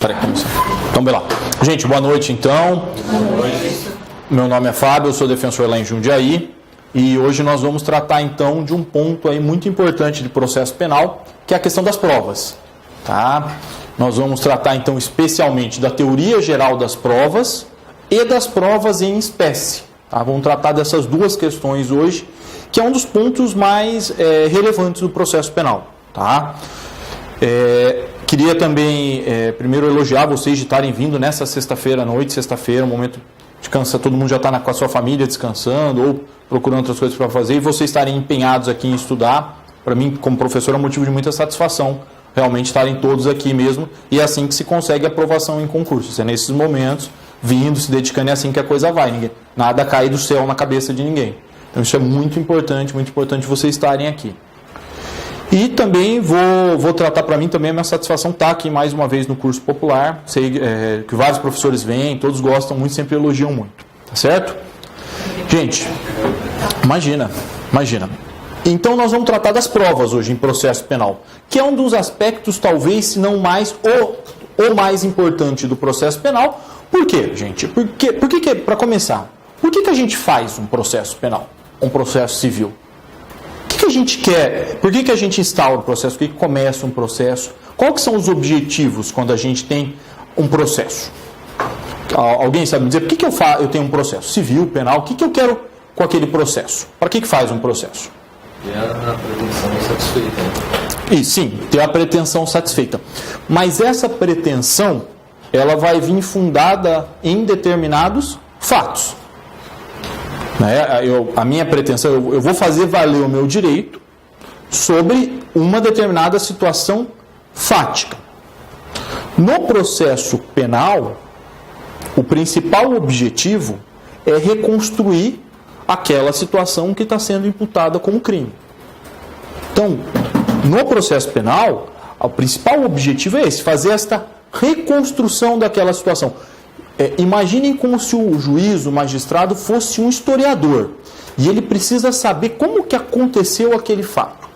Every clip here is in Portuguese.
Então, bem lá. Gente, boa noite então. Boa noite. Meu nome é Fábio, eu sou defensor lá em Jundiaí e hoje nós vamos tratar então de um ponto aí muito importante de processo penal, que é a questão das provas. Tá? Nós vamos tratar então especialmente da teoria geral das provas e das provas em espécie. Tá? Vamos tratar dessas duas questões hoje, que é um dos pontos mais relevantes do processo penal. Tá? Queria também, primeiro, elogiar vocês de estarem vindo nessa sexta-feira à noite, um momento de cansa, todo mundo já está com a sua família descansando ou procurando outras coisas para fazer, e vocês estarem empenhados aqui em estudar, para mim, como professor, é um motivo de muita satisfação, realmente estarem todos aqui mesmo, e é assim que se consegue aprovação em concursos, é nesses momentos, vindo, se dedicando, é assim que a coisa vai, nada cai do céu na cabeça de ninguém. Então isso é muito importante vocês estarem aqui. E também vou tratar, para mim também a minha satisfação estar aqui mais uma vez no curso popular. Sei que vários professores vêm, todos gostam muito, sempre elogiam muito. Tá certo? Gente, imagina. Então nós vamos tratar das provas hoje em processo penal, que é um dos aspectos, talvez, se não mais, o mais importante do processo penal. Por quê, gente? Para começar, por que a gente faz um processo penal? Um processo civil? O que a gente quer? Por que a gente instaura o processo? Por que começa um processo? Quais que são os objetivos quando a gente tem um processo? Alguém sabe me dizer por que eu tenho um processo civil, penal? O que eu quero com aquele processo? Para que faz um processo? Ter a pretensão satisfeita. E sim, ter a pretensão satisfeita. Mas essa pretensão, ela vai vir fundada em determinados fatos. A minha pretensão, eu vou fazer valer o meu direito sobre uma determinada situação fática. No processo penal, o principal objetivo é reconstruir aquela situação que está sendo imputada como crime. Então, no processo penal, o principal objetivo é esse, fazer esta reconstrução daquela situação. Imaginem como se o juiz, o magistrado, fosse um historiador. E ele precisa saber como que aconteceu aquele fato.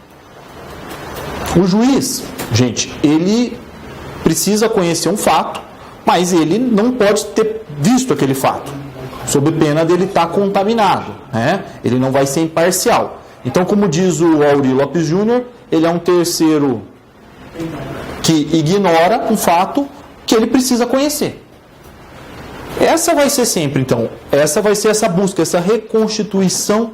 O juiz, gente, ele precisa conhecer um fato, mas ele não pode ter visto aquele fato, sob pena dele estar contaminado. Né? Ele não vai ser imparcial. Então, como diz o Auri Lopes Júnior, ele é um terceiro que ignora um fato que ele precisa conhecer. Essa vai ser sempre, então, essa busca, essa reconstituição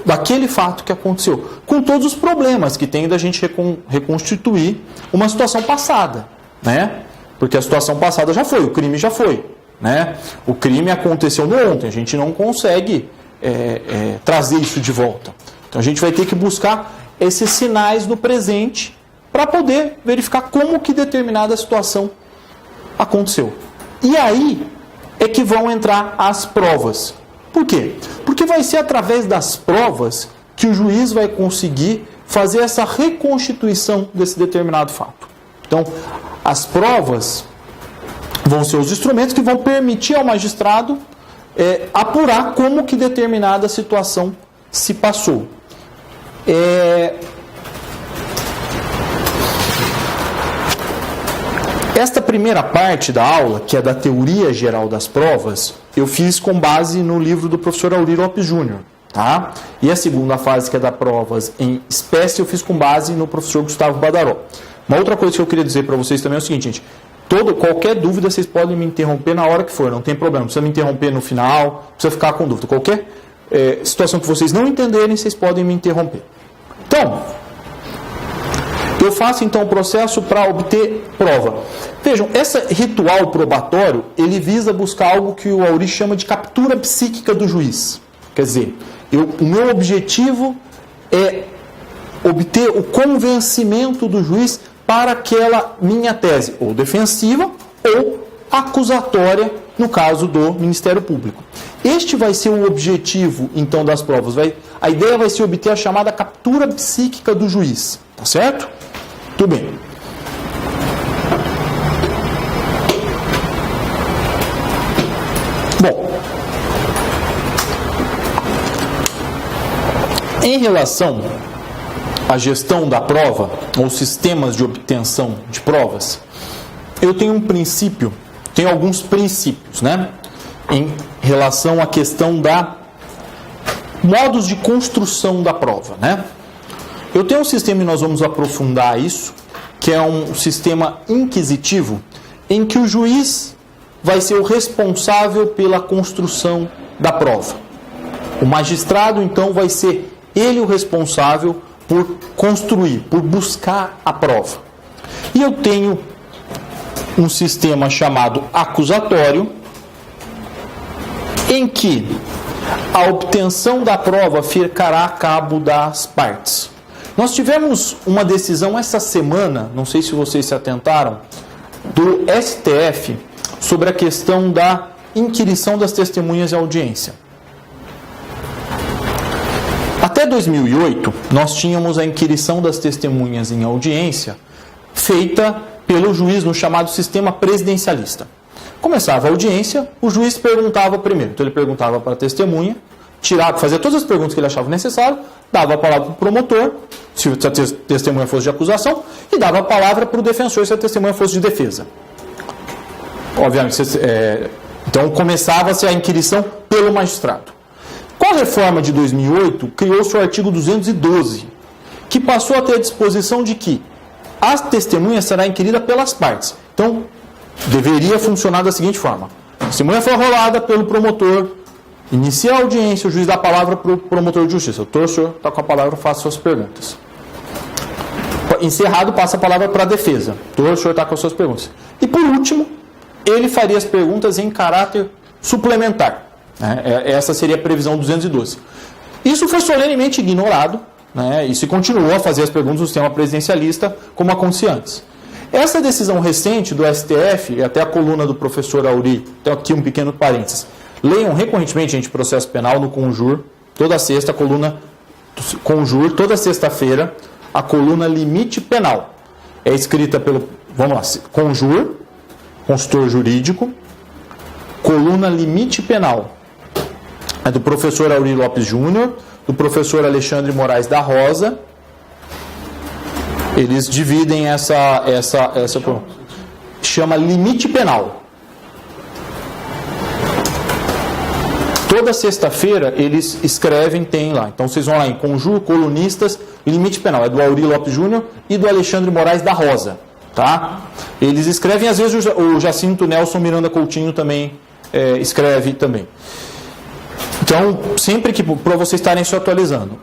daquele fato que aconteceu, com todos os problemas que tem da gente reconstituir uma situação passada, né? Porque a situação passada já foi, o crime já foi, né? O crime aconteceu no ontem, a gente não consegue trazer isso de volta. Então a gente vai ter que buscar esses sinais do presente para poder verificar como que determinada situação aconteceu. E aí é que vão entrar as provas. Por quê? Porque vai ser através das provas que o juiz vai conseguir fazer essa reconstituição desse determinado fato. Então, as provas vão ser os instrumentos que vão permitir ao magistrado apurar como que determinada situação se passou. Esta primeira parte da aula, que é da teoria geral das provas, eu fiz com base no livro do professor Auri Lopes Júnior. Tá? E a segunda fase, que é da provas em espécie, eu fiz com base no professor Gustavo Badaró. Uma outra coisa que eu queria dizer para vocês também é o seguinte, gente. Qualquer dúvida, vocês podem me interromper na hora que for, não tem problema. Não precisa me interromper no final, não precisa ficar com dúvida. Qualquer situação que vocês não entenderem, vocês podem me interromper. Então, eu faço então o processo para obter prova. Vejam, esse ritual probatório, ele visa buscar algo que o Auri chama de captura psíquica do juiz. Quer dizer, o meu objetivo é obter o convencimento do juiz para aquela minha tese, ou defensiva, ou acusatória, no caso do Ministério Público. Este vai ser o objetivo, então, das provas. A ideia vai ser obter a chamada captura psíquica do juiz. Tá certo? Tudo bem. Bom, em relação à gestão da prova, ou sistemas de obtenção de provas, eu tenho um princípio, tenho alguns princípios, né? Em relação à questão da modos de construção da prova, né? Eu tenho um sistema, e nós vamos aprofundar isso, que é um sistema inquisitivo, em que o juiz vai ser o responsável pela construção da prova. O magistrado, então, vai ser ele o responsável por construir, por buscar a prova. E eu tenho um sistema chamado acusatório, em que a obtenção da prova ficará a cabo das partes. Nós tivemos uma decisão essa semana, não sei se vocês se atentaram, do STF sobre a questão da inquirição das testemunhas em audiência. Até 2008, nós tínhamos a inquirição das testemunhas em audiência feita pelo juiz no chamado sistema presidencialista. Começava a audiência, o juiz perguntava primeiro. Então ele perguntava para a testemunha, fazia todas as perguntas que ele achava necessário, dava a palavra para o promotor, se a testemunha fosse de acusação, e dava a palavra para o defensor, se a testemunha fosse de defesa. Obviamente, então começava-se a inquirição pelo magistrado. Com a reforma de 2008, criou-se o artigo 212, que passou a ter a disposição de que a testemunha será inquirida pelas partes. Então, deveria funcionar da seguinte forma: a testemunha foi arrolada pelo promotor, inicia a audiência, o juiz dá a palavra para o promotor de justiça. O senhor está com a palavra, faça suas perguntas. Encerrado, passa a palavra para a defesa. O senhor está com as suas perguntas. E por último, ele faria as perguntas em caráter suplementar. Essa seria a previsão 212. Isso foi solenemente ignorado, né, e se continuou a fazer as perguntas do sistema presidencialista como acontecia antes. Essa decisão recente do STF, e até a coluna do professor Auri, tem aqui um pequeno parênteses. Leiam recorrentemente, gente, processo penal no Conjur, toda sexta, coluna Conjur, toda sexta-feira, a coluna Limite Penal. É escrita pelo, vamos lá, Conjur, consultor jurídico, coluna Limite Penal. É do professor Auri Lopes Júnior, do professor Alexandre Moraes da Rosa. Eles dividem essa chama Limite Penal. Toda sexta-feira eles escrevem, tem lá. Então vocês vão lá em Conjur, Colunistas, Limite Penal. É do Auri Lopes Júnior e do Alexandre Moraes da Rosa. Tá? Eles escrevem, às vezes o Jacinto Nelson Miranda Coutinho também escreve também. Então, sempre que, para vocês estarem se atualizando.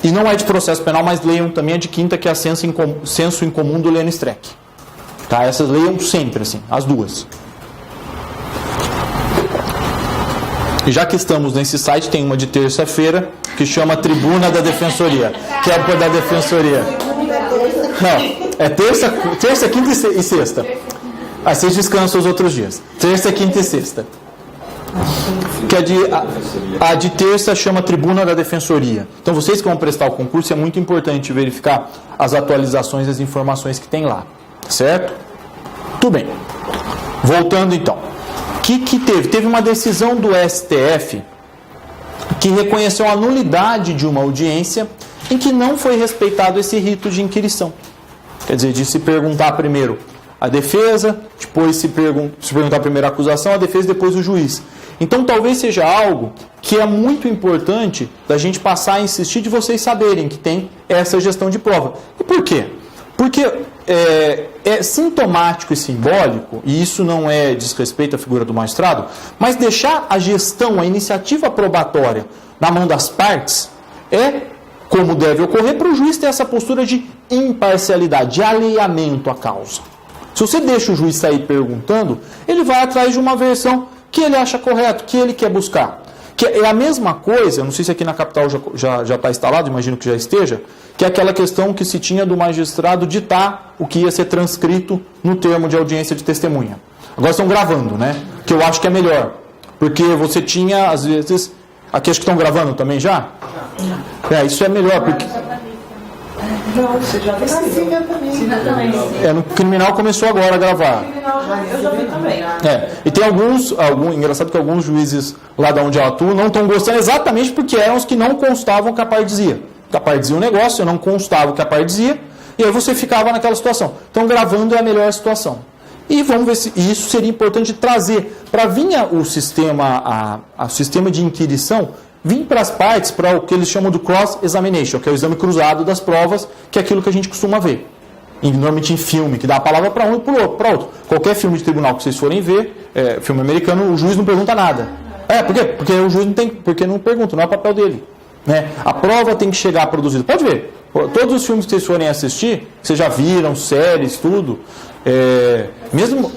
E não é de processo penal, mas leiam também a de quinta, que é a Senso em Comum do Lênin Streck. Tá? Essas leiam sempre, assim, as duas. E já que estamos nesse site, tem uma de terça-feira, que chama Tribuna da Defensoria. Que é a da Defensoria. Não, é terça, quinta e sexta. Aí vocês descansam os outros dias. Terça, quinta e sexta. Que a de terça chama Tribuna da Defensoria. Então vocês que vão prestar o concurso, é muito importante verificar as atualizações e as informações que tem lá. Certo? Tudo bem. Voltando então. O que teve? Teve uma decisão do STF que reconheceu a nulidade de uma audiência em que não foi respeitado esse rito de inquirição. Quer dizer, de se perguntar primeiro a defesa, depois se perguntar primeiro a acusação, a defesa, depois o juiz. Então talvez seja algo que é muito importante da gente passar a insistir, de vocês saberem que tem essa gestão de prova. E por quê? Porque é sintomático e simbólico, e isso não é desrespeito à figura do magistrado, mas deixar a gestão, a iniciativa probatória na mão das partes como deve ocorrer para o juiz ter essa postura de imparcialidade, de alheamento à causa. Se você deixa o juiz sair perguntando, ele vai atrás de uma versão que ele acha correto, que ele quer buscar. Que é a mesma coisa, não sei se aqui na capital já está instalado, imagino que já esteja, que é aquela questão que se tinha do magistrado ditar o que ia ser transcrito no termo de audiência de testemunha. Agora estão gravando, né? Que eu acho que é melhor. Porque você tinha, às vezes... Aqui acho que estão gravando também já? Isso é melhor, porque... Não, você já viu também. No criminal começou agora a gravar. Eu já vi também. E tem engraçado que alguns juízes lá de onde eu atuo não estão gostando exatamente porque eram os que não constavam o que a parte dizia. A parte dizia um negócio, eu não constava o que a parte dizia, e aí você ficava naquela situação. Então gravando é a melhor situação. E vamos ver se isso seria importante trazer para vir o sistema, o sistema de inquirição, vir para as partes para o que eles chamam do cross-examination, que é o exame cruzado das provas, que é aquilo que a gente costuma ver. Normalmente em filme, que dá a palavra para um e para outro. Qualquer filme de tribunal que vocês forem ver, filme americano, o juiz não pergunta nada. Por quê? Porque o juiz não pergunta, não é o papel dele. Né? A prova tem que chegar produzida. Pode ver, todos os filmes que vocês forem assistir, vocês já viram, séries, tudo. Mesmo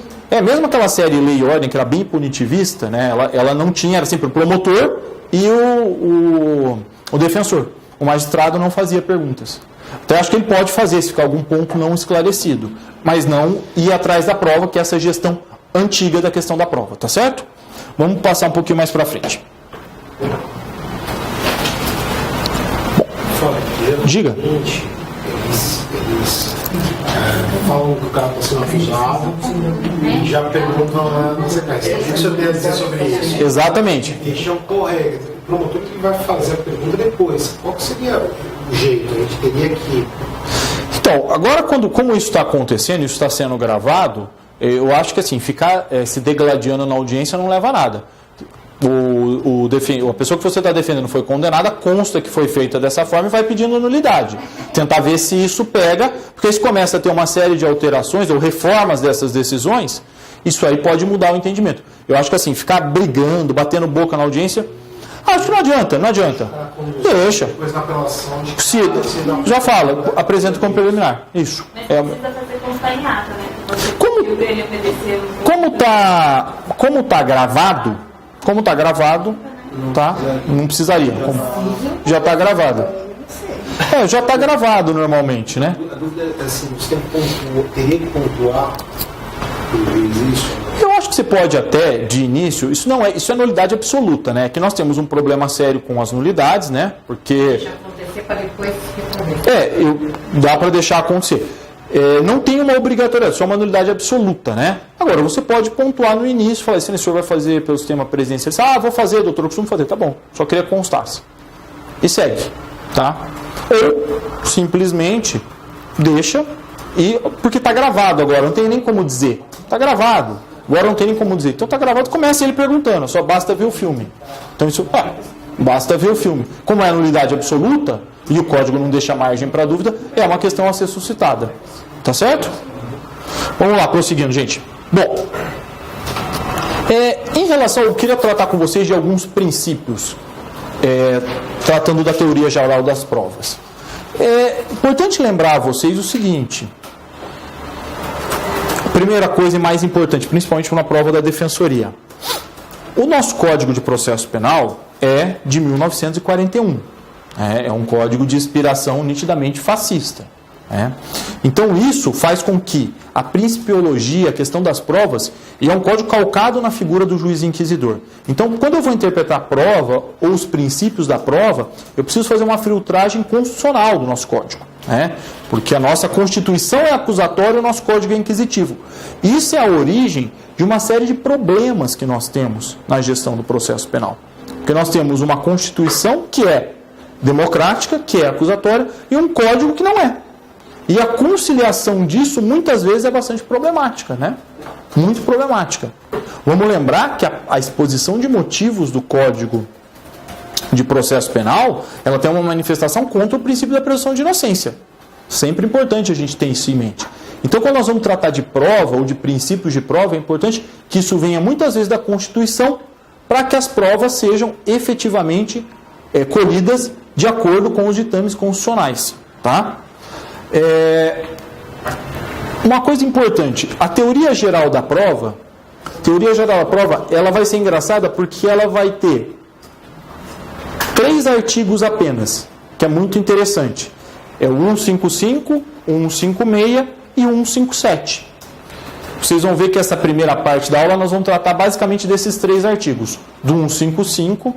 aquela série Lei e Ordem, que era bem punitivista, né? ela não tinha, era sempre o promotor e o defensor. O magistrado não fazia perguntas. Então, acho que ele pode fazer, se ficar algum ponto não esclarecido, mas não ir atrás da prova, que é essa gestão antiga da questão da prova, tá certo? Vamos passar um pouquinho mais para frente. Diga. Eles falam que o cara está sendo acusado e já perguntam na sequência. O que o senhor tem a dizer sobre isso? Exatamente. Deixam correr. O promotor que vai fazer a pergunta depois. Qual que seria o jeito? A gente teria que... Então, agora como isso está acontecendo, isso está sendo gravado, eu acho que assim, ficar se degladiando na audiência não leva a nada. A pessoa que você está defendendo foi condenada, consta que foi feita dessa forma e vai pedindo nulidade. Tentar ver se isso pega, porque se começa a ter uma série de alterações ou reformas dessas decisões, isso aí pode mudar o entendimento. Eu acho que assim, ficar brigando, batendo boca na audiência, acho que não adianta. Deixa. Depois na apelação de... Já fala, apresenta como preliminar. Isso. Mas precisa fazer constar em ata, né? Como tá gravado, tá? Não precisaria. Já está gravado. Já está gravado normalmente, né? A dúvida é assim, você teria que pontuar isso? Eu acho que você pode até, de início, isso é nulidade absoluta, né? Que nós temos um problema sério com as nulidades, né? Porque... Deixa acontecer para depois responder. Dá para deixar acontecer. Não tem uma obrigatoriedade, só uma nulidade absoluta, né? Agora, você pode pontuar no início, falar assim, o senhor vai fazer pelo sistema presidencial, vou fazer, doutor, eu costumo fazer, tá bom, só queria constar-se. E segue, tá? Ou, simplesmente, deixa, porque está gravado agora, não tem nem como dizer. Está gravado, agora não tem nem como dizer. Então está gravado, começa ele perguntando, só basta ver o filme. Então isso, basta ver o filme. Como é a nulidade absoluta, e o código não deixa margem para dúvida, é uma questão a ser suscitada. Tá certo? Vamos lá, prosseguindo, gente. Bom, em relação, eu queria tratar com vocês de alguns princípios, tratando da teoria geral das provas. É importante lembrar a vocês o seguinte. Primeira coisa e mais importante, principalmente na prova da defensoria. O nosso Código de Processo Penal é de 1941. É um código de inspiração nitidamente fascista. Então isso faz com que a principiologia, a questão das provas, é um código calcado na figura do juiz inquisidor. Então, quando eu vou interpretar a prova ou os princípios da prova, eu preciso fazer uma filtragem constitucional do nosso código. Porque a nossa Constituição é acusatória e o nosso código é inquisitivo. Isso é a origem de uma série de problemas que nós temos na gestão do processo penal. Porque nós temos uma Constituição que é democrática, que é acusatória, e um código que não é. E a conciliação disso, muitas vezes, é bastante problemática, né? Muito problemática. Vamos lembrar que a exposição de motivos do Código de Processo Penal, ela tem uma manifestação contra o princípio da presunção de inocência. Sempre importante a gente ter isso em mente. Então, quando nós vamos tratar de prova ou de princípios de prova, é importante que isso venha muitas vezes da Constituição para que as provas sejam efetivamente colhidas de acordo com os ditames constitucionais, tá? Uma coisa importante, a teoria geral da prova, ela vai ser engraçada porque ela vai ter 3 artigos apenas, que é muito interessante. É o 155, o 156 e o 157. Vocês vão ver que essa primeira parte da aula nós vamos tratar basicamente desses 3 artigos, do 155,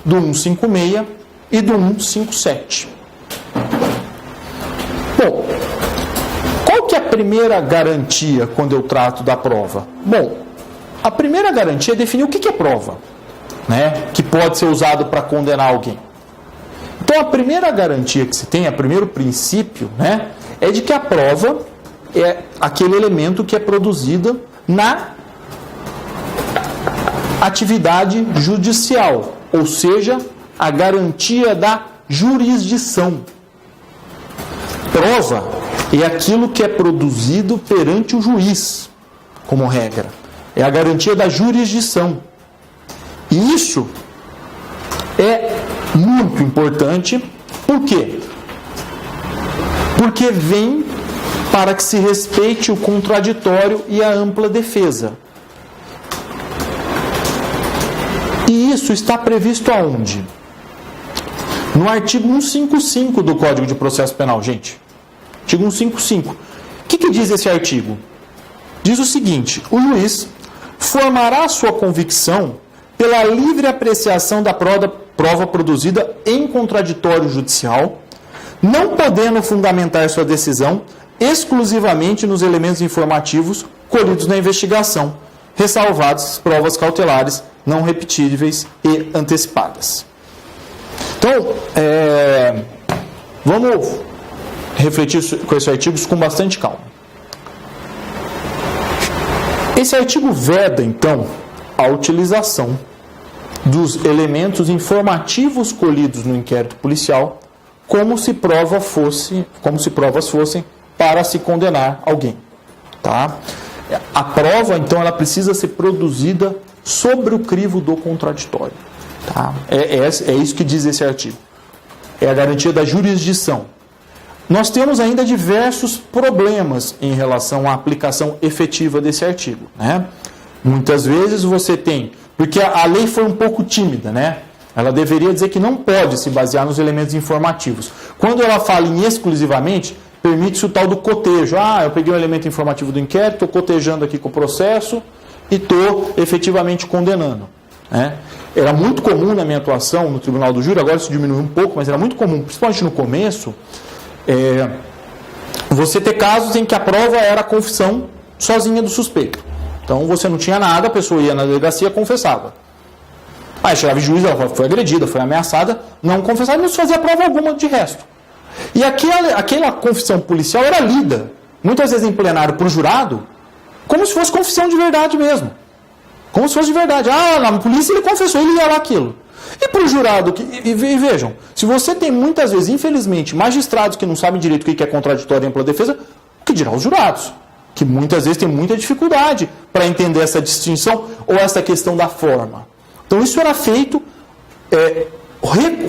do 156 e do 157. Bom, qual que é a primeira garantia quando eu trato da prova? Bom, a primeira garantia é definir o que é prova, né? Que pode ser usado para condenar alguém. Então, a primeira garantia que se tem, o primeiro princípio, né, é de que a prova é aquele elemento que é produzido na atividade judicial, ou seja, a garantia da jurisdição. Prova é aquilo que é produzido perante o juiz, como regra. É a garantia da jurisdição. E isso é muito importante. Por quê? Porque vem para que se respeite o contraditório e a ampla defesa. E isso está previsto aonde? No artigo 155 do Código de Processo Penal, gente. Artigo 155. O que diz esse artigo? Diz o seguinte: o juiz formará sua convicção pela livre apreciação da prova produzida em contraditório judicial, não podendo fundamentar sua decisão exclusivamente nos elementos informativos colhidos na investigação, ressalvadas provas cautelares não repetíveis e antecipadas. Então, vamos refletir com esse artigo com bastante calma. Esse artigo veda, então, a utilização dos elementos informativos colhidos no inquérito policial como se provas fossem para se condenar alguém. Tá? A prova, então, ela precisa ser produzida sobre o crivo do contraditório. Tá? É isso que diz esse artigo. É a garantia da jurisdição. Nós temos ainda diversos problemas em relação à aplicação efetiva desse artigo. Né? Muitas vezes você tem... Porque a lei foi um pouco tímida, né? Ela deveria dizer que não pode se basear nos elementos informativos. Quando ela fala em exclusivamente, permite-se o tal do cotejo. Eu peguei um elemento informativo do inquérito, estou cotejando aqui com o processo e estou efetivamente condenando. Né? Era muito comum na minha atuação no Tribunal do Júri, agora isso diminuiu um pouco, mas era muito comum, principalmente no começo, você ter casos em que a prova era a confissão sozinha do suspeito. Então você não tinha nada, a pessoa ia na delegacia e confessava. Aí chegava o juiz, ela foi agredida, foi ameaçada, não confessava, não se fazia prova alguma de resto. E aquela confissão policial era lida, muitas vezes em plenário para o jurado, como se fosse confissão de verdade mesmo. Como se fosse de verdade. Na polícia ele confessou, ele ia lá aquilo. E para o jurado, e vejam, se você tem muitas vezes, infelizmente, magistrados que não sabem direito o que é contraditório e ampla defesa, o que dirá os jurados? Que muitas vezes tem muita dificuldade para entender essa distinção ou essa questão da forma. Então isso era feito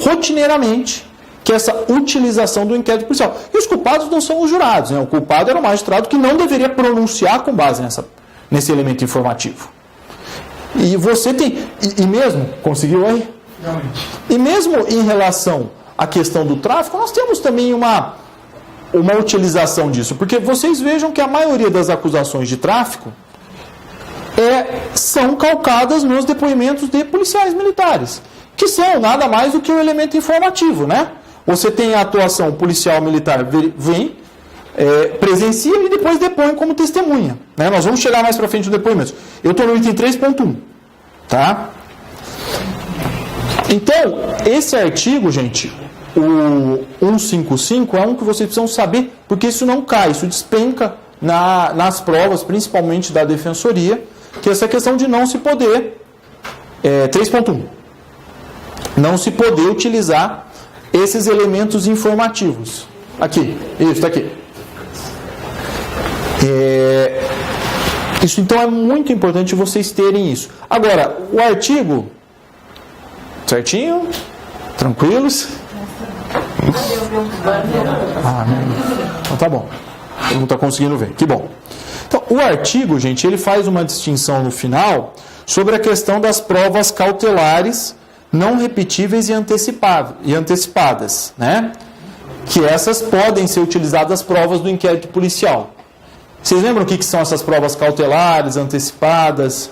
rotineiramente, que é essa utilização do inquérito policial. E os culpados não são os jurados, né? O culpado era o magistrado que não deveria pronunciar com base nesse elemento informativo. E você tem... E mesmo... Conseguiu aí? Realmente. E mesmo em relação à questão do tráfico, nós temos também uma utilização disso. Porque vocês vejam que a maioria das acusações de tráfico são calcadas nos depoimentos de policiais militares, que são nada mais do que um elemento informativo, né? Você tem a atuação policial militar, vem, presencia e depois depõe como testemunha. Né? Nós vamos chegar mais para frente no depoimento. Eu estou no item 3.1. Tá? Então, esse artigo, gente, o 155, é um que vocês precisam saber, porque isso não cai, isso despenca nas provas, principalmente da defensoria, que é essa questão de não se poder, 3.1, não se poder utilizar esses elementos informativos. Aqui, isso, está aqui. Isso então é muito importante vocês terem isso. Agora, o artigo, certinho? Tranquilos? Então tá bom. Todo mundo está conseguindo ver. Que bom. Então, o artigo, gente, ele faz uma distinção no final sobre a questão das provas cautelares não repetíveis e antecipadas, né? Que essas podem ser utilizadas provas do inquérito policial. Vocês lembram o que são essas provas cautelares, antecipadas?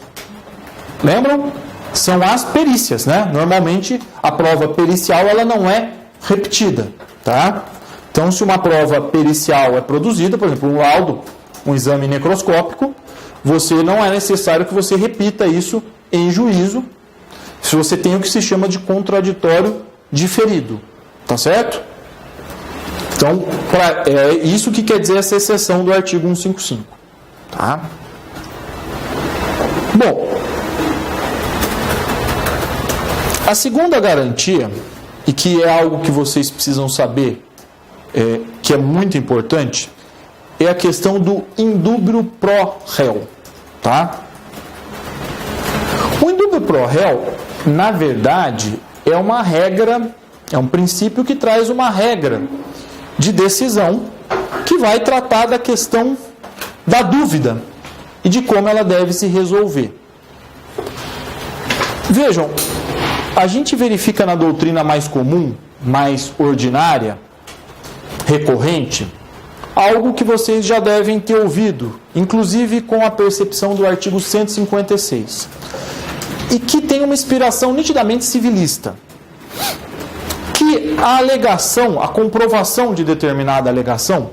Lembram? São as perícias, né? Normalmente a prova pericial ela não é repetida, tá? Então, se uma prova pericial é produzida, por exemplo, um laudo, um exame necroscópico, não é necessário que você repita isso em juízo, se você tem o que se chama de contraditório diferido, tá certo? Então, isso que quer dizer essa exceção do artigo 155, tá? Bom, a segunda garantia, e que é algo que vocês precisam saber, que é muito importante, é a questão do indúbio pro réu, tá? O indúbio pro réu, na verdade, é uma regra, é um princípio que traz uma regra de decisão que vai tratar da questão da dúvida e de como ela deve se resolver. Vejam, a gente verifica na doutrina mais comum, mais ordinária, recorrente, algo que vocês já devem ter ouvido, inclusive com a percepção do artigo 156, e que tem uma inspiração nitidamente civilista, que a alegação, a comprovação de determinada alegação,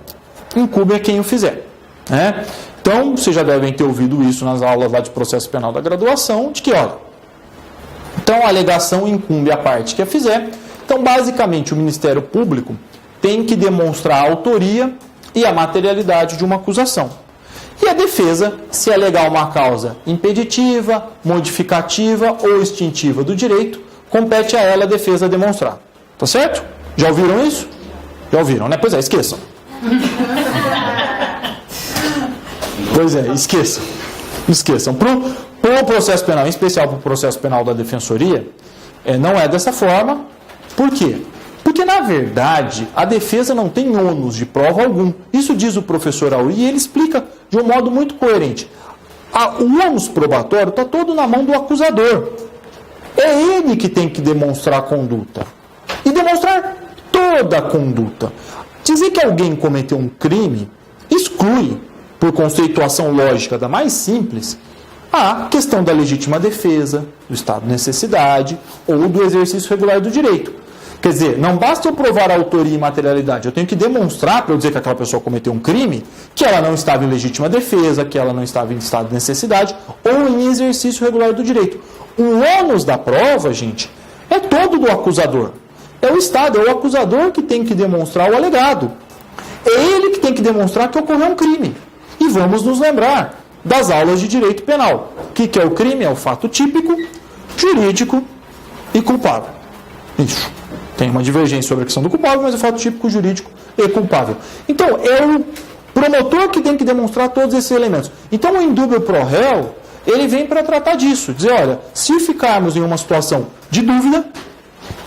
incumbe a quem o fizer, né? Então, vocês já devem ter ouvido isso nas aulas lá de processo penal da graduação, de que, olha, então a alegação incumbe a parte que a fizer. Então, basicamente, o Ministério Público tem que demonstrar a autoria e a materialidade de uma acusação. E a defesa, se alegar uma causa impeditiva, modificativa ou extintiva do direito, compete a ela a defesa demonstrar. Tá certo? Já ouviram isso? Já ouviram, né? Pois é, esqueçam. Pois é, esqueçam. Esqueçam. Para o processo penal, em especial para o processo penal da Defensoria, não é dessa forma. Por quê? Porque, na verdade, a defesa não tem ônus de prova algum. Isso diz o professor Auri e ele explica de um modo muito coerente. O ônus probatório está todo na mão do acusador. É ele que tem que demonstrar a conduta. E demonstrar toda a conduta. Dizer que alguém cometeu um crime exclui, por conceituação lógica da mais simples, a questão da legítima defesa, do estado de necessidade ou do exercício regular do direito. Quer dizer, não basta eu provar a autoria e materialidade, eu tenho que demonstrar, para eu dizer que aquela pessoa cometeu um crime, que ela não estava em legítima defesa, que ela não estava em estado de necessidade ou em exercício regular do direito. O ônus da prova, gente, é todo do acusador. É o Estado, é o acusador que tem que demonstrar o alegado. É ele que tem que demonstrar que ocorreu um crime. E vamos nos lembrar das aulas de direito penal. O que é o crime? É o fato típico, jurídico e culpável. Isso. Tem uma divergência sobre a questão do culpável, mas é o fato típico, jurídico e culpável. Então, é o promotor que tem que demonstrar todos esses elementos. Então, o indúbio pro réu, ele vem para tratar disso. Dizer, olha, se ficarmos em uma situação de dúvida,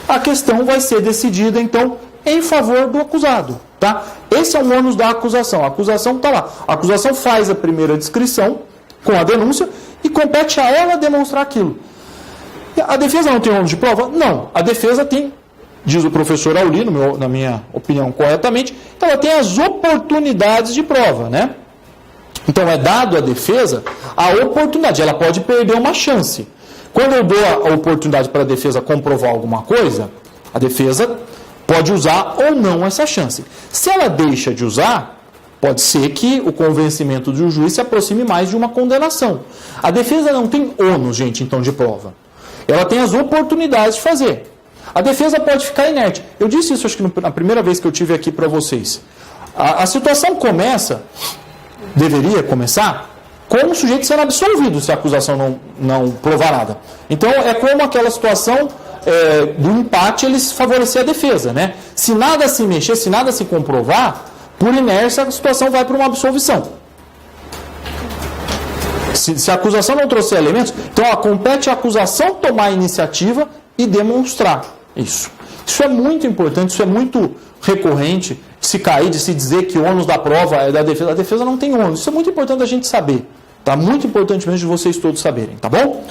a questão vai ser decidida, então, em favor do acusado. Tá? Esse é o ônus da acusação. A acusação está lá. A acusação faz a primeira descrição com a denúncia e compete a ela demonstrar aquilo. A defesa não tem ônus de prova? Não. A defesa tem, diz o professor Auli, na minha opinião corretamente, ela tem as oportunidades de prova, né? Então é dado à defesa a oportunidade. Ela pode perder uma chance. Quando eu dou a oportunidade para a defesa comprovar alguma coisa, a defesa pode usar ou não essa chance. Se ela deixa de usar, pode ser que o convencimento do juiz se aproxime mais de uma condenação. A defesa não tem ônus, gente, então, de prova. Ela tem as oportunidades de fazer. A defesa pode ficar inerte. Eu disse isso, acho que na primeira vez que eu tive aqui para vocês. A situação começa, deveria começar, com o sujeito sendo absolvido se a acusação não provar nada. Então, é como aquela situação do empate, eles favorecer a defesa, né? Se nada se mexer, se nada se comprovar, por inércia, a situação vai para uma absolvição. Se a acusação não trouxer elementos, então compete a acusação tomar a iniciativa e demonstrar isso. Isso é muito importante, isso é muito recorrente, de se cair, de se dizer que o ônus da prova é da defesa. A defesa não tem ônus. Isso é muito importante a gente saber. Tá? Muito importante mesmo de vocês todos saberem, tá bom?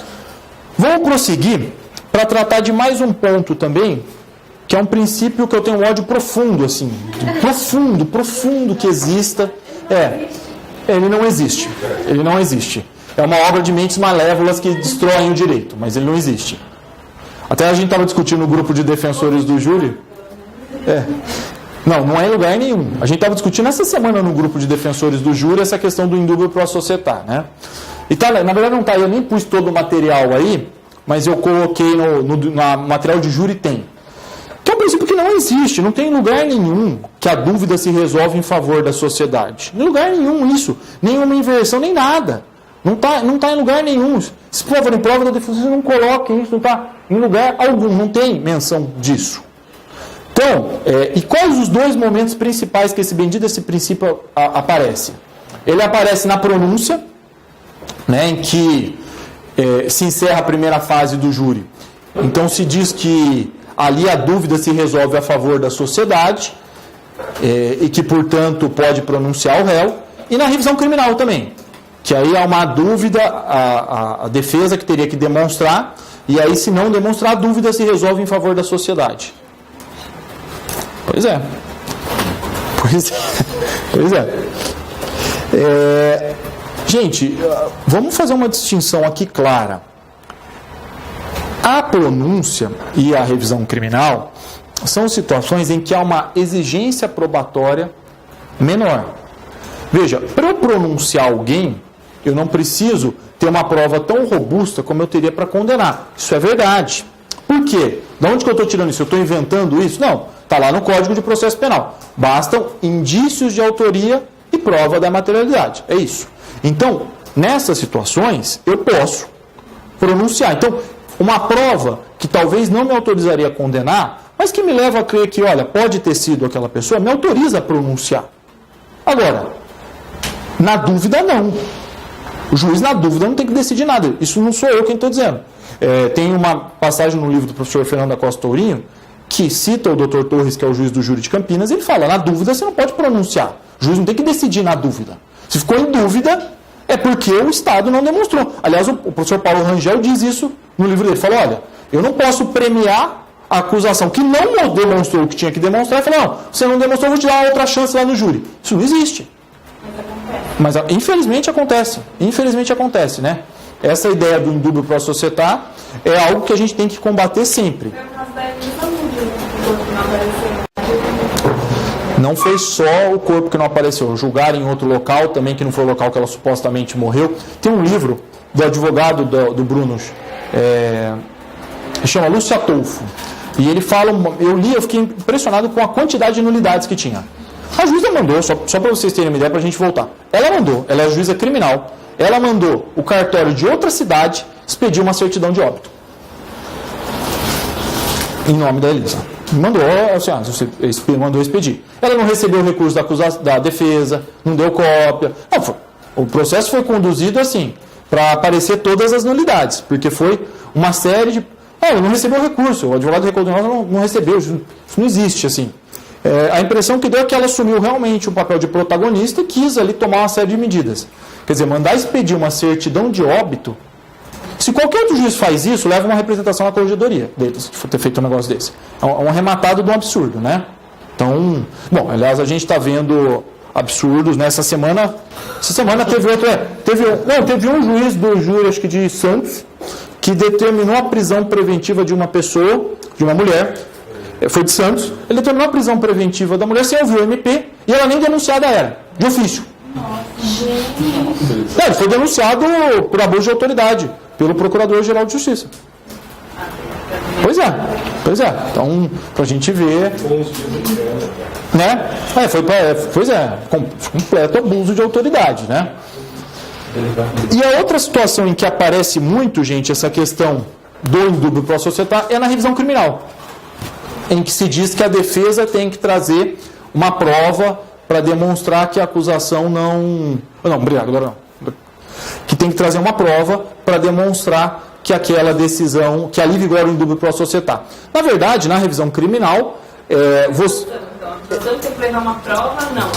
Vamos prosseguir para tratar de mais um ponto também, que é um princípio que eu tenho um ódio profundo, assim, profundo que exista. Ele não existe. Ele não existe. É uma obra de mentes malévolas que destroem o direito, mas ele não existe. Até a gente estava discutindo no grupo de defensores do júri. Não é em lugar nenhum. A gente estava discutindo essa semana no grupo de defensores do júri essa questão do indúbio pro societá, né? E tá, na verdade não tá, eu nem pus todo o material aí, mas eu coloquei no material de júri tem. Que é um princípio que não existe, não tem lugar nenhum que a dúvida se resolve em favor da sociedade. Em lugar nenhum isso, nenhuma inversão, nem nada. Não está em lugar nenhum. Se for em prova da defesa, não coloquem isso, não está em lugar algum, não tem menção disso. Então, e quais os dois momentos principais que esse princípio aparece? Ele aparece na pronúncia, né, em que se encerra a primeira fase do júri. Então se diz que ali a dúvida se resolve a favor da sociedade e que, portanto, pode pronunciar o réu. E na revisão criminal também, que aí há uma dúvida, a defesa que teria que demonstrar, e aí se não demonstrar, a dúvida se resolve em favor da sociedade. Pois é. Gente, vamos fazer uma distinção aqui clara. A pronúncia e a revisão criminal são situações em que há uma exigência probatória menor. Veja, para eu pronunciar alguém, eu não preciso ter uma prova tão robusta como eu teria para condenar. Isso é verdade. Por quê? De onde que eu estou tirando isso? Eu estou inventando isso? Não. Está lá no Código de Processo Penal. Bastam indícios de autoria e prova da materialidade. É isso. Então, nessas situações, eu posso pronunciar. Então, uma prova que talvez não me autorizaria a condenar, mas que me leva a crer que, olha, pode ter sido aquela pessoa, me autoriza a pronunciar. Agora, na dúvida, não. O juiz, na dúvida, não tem que decidir nada. Isso não sou eu quem estou dizendo. Tem uma passagem no livro do professor Fernando da Costa Tourinho, que cita o Dr. Torres, que é o juiz do júri de Campinas, ele fala, na dúvida você não pode pronunciar. O juiz não tem que decidir na dúvida. Se ficou em dúvida, é porque o Estado não demonstrou. Aliás, o professor Paulo Rangel diz isso no livro dele. Ele fala, olha, eu não posso premiar a acusação que não demonstrou o que tinha que demonstrar. Ele fala, não, você não demonstrou, eu vou te dar outra chance lá no júri. Isso não existe. Mas infelizmente acontece. Infelizmente acontece, né? Essa ideia do indúbio pro societá é algo que a gente tem que combater sempre. Não foi só o corpo que não apareceu. Julgar em outro local também, que não foi o local que ela supostamente morreu. Tem um livro do advogado do Brunos, chama Lúcio Atolfo. E ele fala, eu li, eu fiquei impressionado com a quantidade de nulidades que tinha. A juíza mandou, só para vocês terem uma ideia, para a gente voltar. Ela mandou, ela é juíza criminal, ela mandou o cartório de outra cidade expedir uma certidão de óbito. Em nome da Elisa. Mandou, assim, mandou expedir. Ela não recebeu o recurso da defesa, não deu cópia. Não, o processo foi conduzido assim, para aparecer todas as nulidades, porque foi uma série de... não recebeu o recurso, o advogado recordou, não recebeu, isso não existe assim. A impressão que deu é que ela assumiu realmente o papel de protagonista e quis ali tomar uma série de medidas. Quer dizer, mandar expedir uma certidão de óbito, se qualquer outro juiz faz isso, leva uma representação na corregedoria dele, se for ter feito um negócio desse. É um arrematado de um absurdo, né? Então, bom, aliás, a gente está vendo absurdos, né? Essa semana teve outro... Teve um juiz do júri, acho que de Santos, que determinou a prisão preventiva de uma pessoa, de uma mulher, foi de Santos, ele determinou a prisão preventiva da mulher sem ouvir o MP, e ela nem denunciada era, de ofício. Ele foi denunciado por abuso de autoridade, pelo Procurador-Geral de Justiça. Pois é. Então, pra gente ver... Né? Completo abuso de autoridade, né? E a outra situação em que aparece muito, gente, essa questão do indúbio pro societá é na revisão criminal, em que se diz que a defesa tem que trazer uma prova para demonstrar que a acusação que tem que trazer uma prova para demonstrar que aquela decisão, que ali vigora o indúbio pro societá. Na verdade, na revisão criminal, você tem que levar uma prova, não.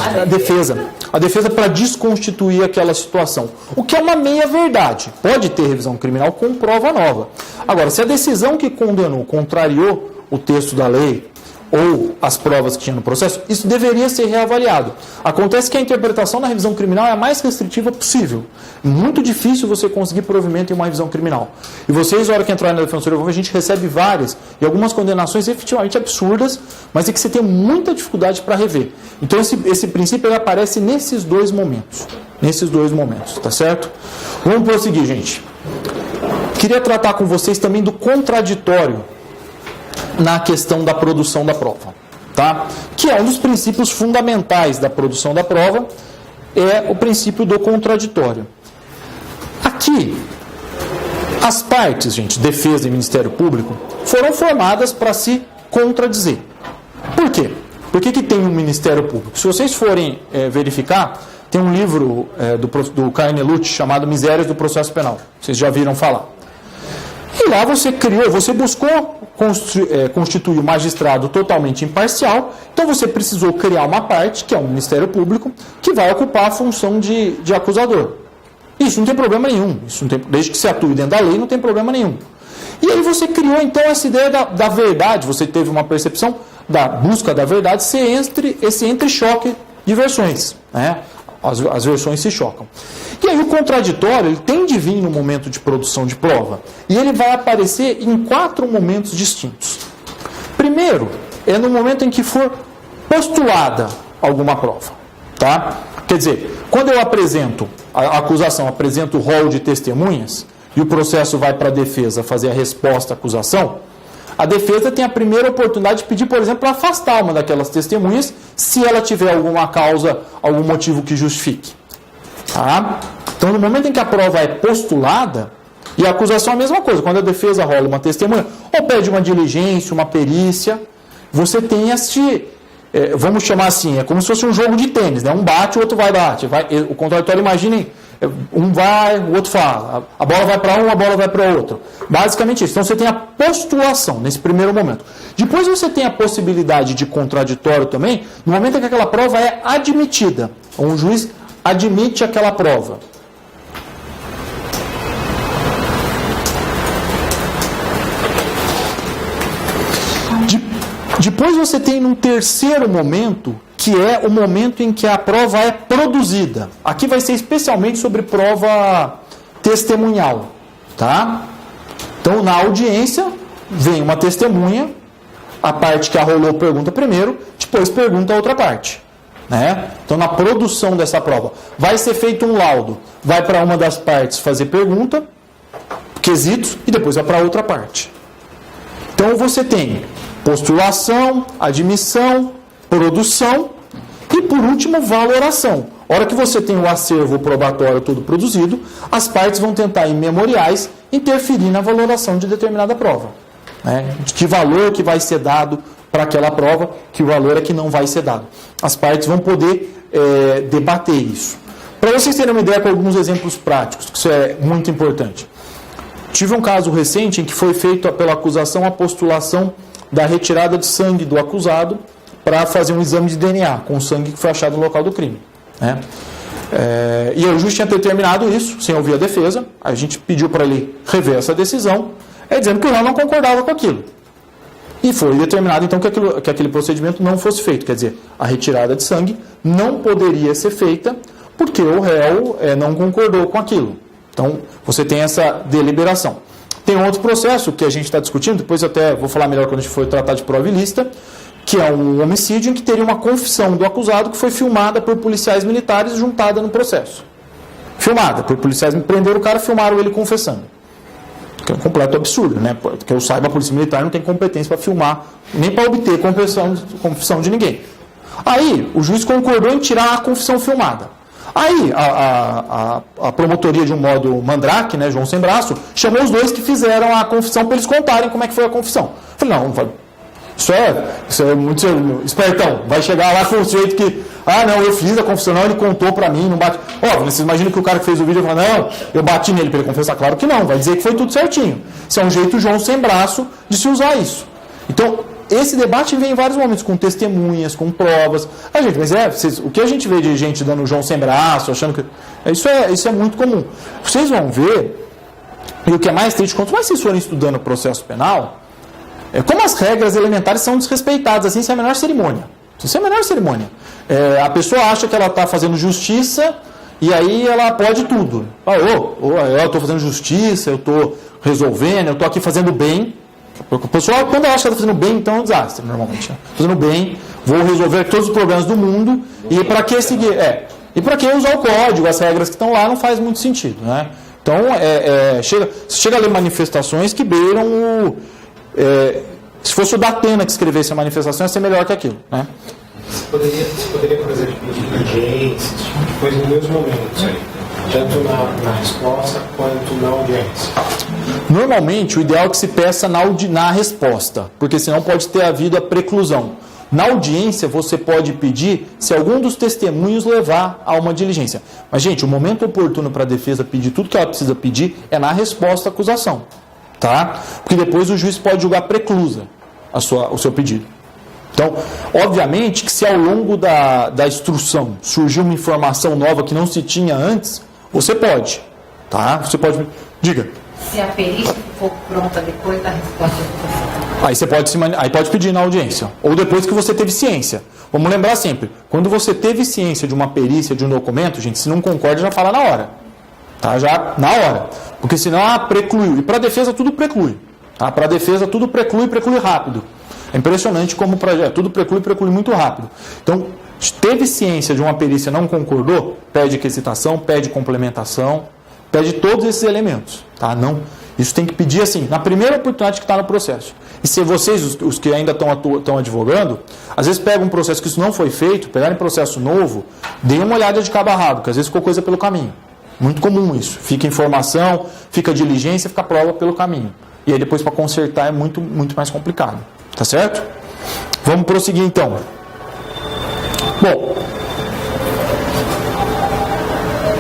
A defesa para desconstituir aquela situação. O que é uma meia-verdade. Pode ter revisão criminal com prova nova. Agora, se a decisão que condenou contrariou o texto da lei ou as provas que tinha no processo, isso deveria ser reavaliado. Acontece que a interpretação na revisão criminal é a mais restritiva possível. Muito difícil você conseguir provimento em uma revisão criminal. E vocês, na hora que entrarem na Defensoria Pública, a gente recebe várias, e algumas condenações efetivamente absurdas, mas é que você tem muita dificuldade para rever. Então esse princípio ele aparece nesses dois momentos. Tá certo? Vamos prosseguir, gente. Queria tratar com vocês também do contraditório na questão da produção da prova, tá? Que é um dos princípios fundamentais da produção da prova, é o princípio do contraditório. A Aqui, as partes, gente, defesa e Ministério Público, foram formadas para se contradizer. Por quê? Por que tem um Ministério Público? Se vocês forem verificar, tem um livro do Carnelucci chamado Misérias do Processo Penal. Vocês já viram falar. E lá você buscou constituir um magistrado totalmente imparcial, então você precisou criar uma parte, que é o Ministério Público, que vai ocupar a função de acusador. Isso não tem problema nenhum. Desde que se atue dentro da lei, não tem problema nenhum. E aí você criou, então, essa ideia da verdade. Você teve uma percepção da busca da verdade ser esse entre-choque de versões. Né? As versões se chocam. E aí o contraditório ele tem de vir no momento de produção de prova. E ele vai aparecer em 4 momentos distintos. Primeiro, é no momento em que for postulada alguma prova. Tá? Quer dizer, quando eu apresento, a acusação apresenta o rol de testemunhas, e o processo vai para a defesa fazer a resposta à acusação, a defesa tem a primeira oportunidade de pedir, por exemplo, para afastar uma daquelas testemunhas, se ela tiver alguma causa, algum motivo que justifique. Tá? Então, no momento em que a prova é postulada, e a acusação é a mesma coisa, quando a defesa rola uma testemunha, ou pede uma diligência, uma perícia, você tem este... vamos chamar assim, é como se fosse um jogo de tênis, né? Um bate, o outro vai bate. O contraditório, imaginem, um vai, o outro fala. A bola vai para um, a bola vai para o outro. Basicamente isso. Então você tem a postulação nesse primeiro momento. Depois você tem a possibilidade de contraditório também, no momento em que aquela prova é admitida. Um juiz admite aquela prova. Depois você tem um terceiro momento, que é o momento em que a prova é produzida. Aqui vai ser especialmente sobre prova testemunhal. Tá? Então, na audiência, vem uma testemunha, a parte que arrolou pergunta primeiro, depois pergunta a outra parte. Né? Então, na produção dessa prova, vai ser feito um laudo. Vai para uma das partes fazer pergunta, quesitos, e depois vai para a outra parte. Então, você tem postulação, admissão, produção e, por último, valoração. A hora que você tem o acervo probatório todo produzido, as partes vão tentar, em memoriais, interferir na valoração de determinada prova. Né? De que valor que vai ser dado para aquela prova, que valor é que não vai ser dado. As partes vão poder debater isso. Para vocês terem uma ideia com alguns exemplos práticos, que isso é muito importante. Tive um caso recente em que foi feito pela acusação a postulação da retirada de sangue do acusado para fazer um exame de DNA com o sangue que foi achado no local do crime. Né? E o juiz tinha determinado isso, sem ouvir a defesa. A gente pediu para ele rever essa decisão, dizendo que o réu não concordava com aquilo. E foi determinado, então, que aquele procedimento não fosse feito. Quer dizer, a retirada de sangue não poderia ser feita porque o réu não concordou com aquilo. Então, você tem essa deliberação. Tem um outro processo que a gente está discutindo, depois eu até vou falar melhor quando a gente for tratar de prova ilícita, que é um homicídio em que teria uma confissão do acusado que foi filmada por policiais militares e juntada no processo. Filmada por policiais, prenderam o cara e filmaram ele confessando. Que é um completo absurdo, né? Porque eu saiba, a polícia militar não tem competência para filmar, nem para obter confissão de ninguém. Aí, o juiz concordou em tirar a confissão filmada. Aí, a promotoria, de um modo mandrake, né, João Sem Braço, chamou os dois que fizeram a confissão para eles contarem como é que foi a confissão. Eu falei, não, isso é muito espertão. Vai chegar lá com o sujeito que, não, eu fiz a confissão, não, ele contou para mim, não bate. Vocês imaginam que o cara que fez o vídeo vai falar, não, eu bati nele para ele confessar? Claro que não, vai dizer que foi tudo certinho. Isso é um jeito João Sem Braço de se usar isso. Então, esse debate vem em vários momentos, com testemunhas, com provas. Mas o que a gente vê de gente dando João Sem Braço, achando que... Isso é muito comum. Vocês vão ver, e o que é mais triste, quanto mais vocês forem estudando o processo penal, como as regras elementares são desrespeitadas, assim, sem a menor cerimônia. Sem a menor cerimônia. A pessoa acha que ela está fazendo justiça, e aí ela pode tudo. Eu estou fazendo justiça, eu estou resolvendo, eu estou aqui fazendo bem. O pessoal, quando acha que está fazendo bem, então é um desastre, normalmente. Fazendo bem, vou resolver todos os problemas do mundo, e para que seguir? E para que usar o código, as regras que estão lá, não faz muito sentido. Né? Então, chega a ler manifestações que beiram se fosse o Datena que escrevesse a manifestação, ia ser melhor que aquilo. Né? Você poderia, por exemplo, pedir diligência, esse tipo de coisa, nos meus momentos aí. Tanto na resposta quanto na audiência. Normalmente, o ideal é que se peça na resposta, porque senão pode ter havido a preclusão. Na audiência, você pode pedir se algum dos testemunhos levar a uma diligência. Mas, gente, o momento oportuno para a defesa pedir tudo que ela precisa pedir é na resposta à acusação. Tá? Porque depois o juiz pode julgar preclusa o seu pedido. Então, obviamente que se ao longo da instrução surgiu uma informação nova que não se tinha antes, você pode. Tá? Você pode... Diga. Se a perícia for pronta depois da resposta da acusação. Aí pode pedir na audiência. Ou depois que você teve ciência. Vamos lembrar sempre, quando você teve ciência de uma perícia, de um documento, gente, se não concorda, já fala na hora. Tá? Já na hora. Porque senão, precluiu. E para a defesa tudo preclui. Tá? Para a defesa tudo preclui rápido. É impressionante como tudo preclui muito rápido. Então, teve ciência de uma perícia, não concordou, pede requisitação, pede complementação, pede todos esses elementos. Tá? Não, isso tem que pedir assim, na primeira oportunidade que está no processo. E se vocês, os que ainda estão advogando, às vezes pegam um processo que isso não foi feito, pegarem processo novo, deem uma olhada de cabo a rabo, que às vezes ficou coisa pelo caminho. Muito comum isso. Fica informação, fica diligência, fica prova pelo caminho. E aí depois para consertar é muito, muito mais complicado. Tá certo? Vamos prosseguir então. Bom,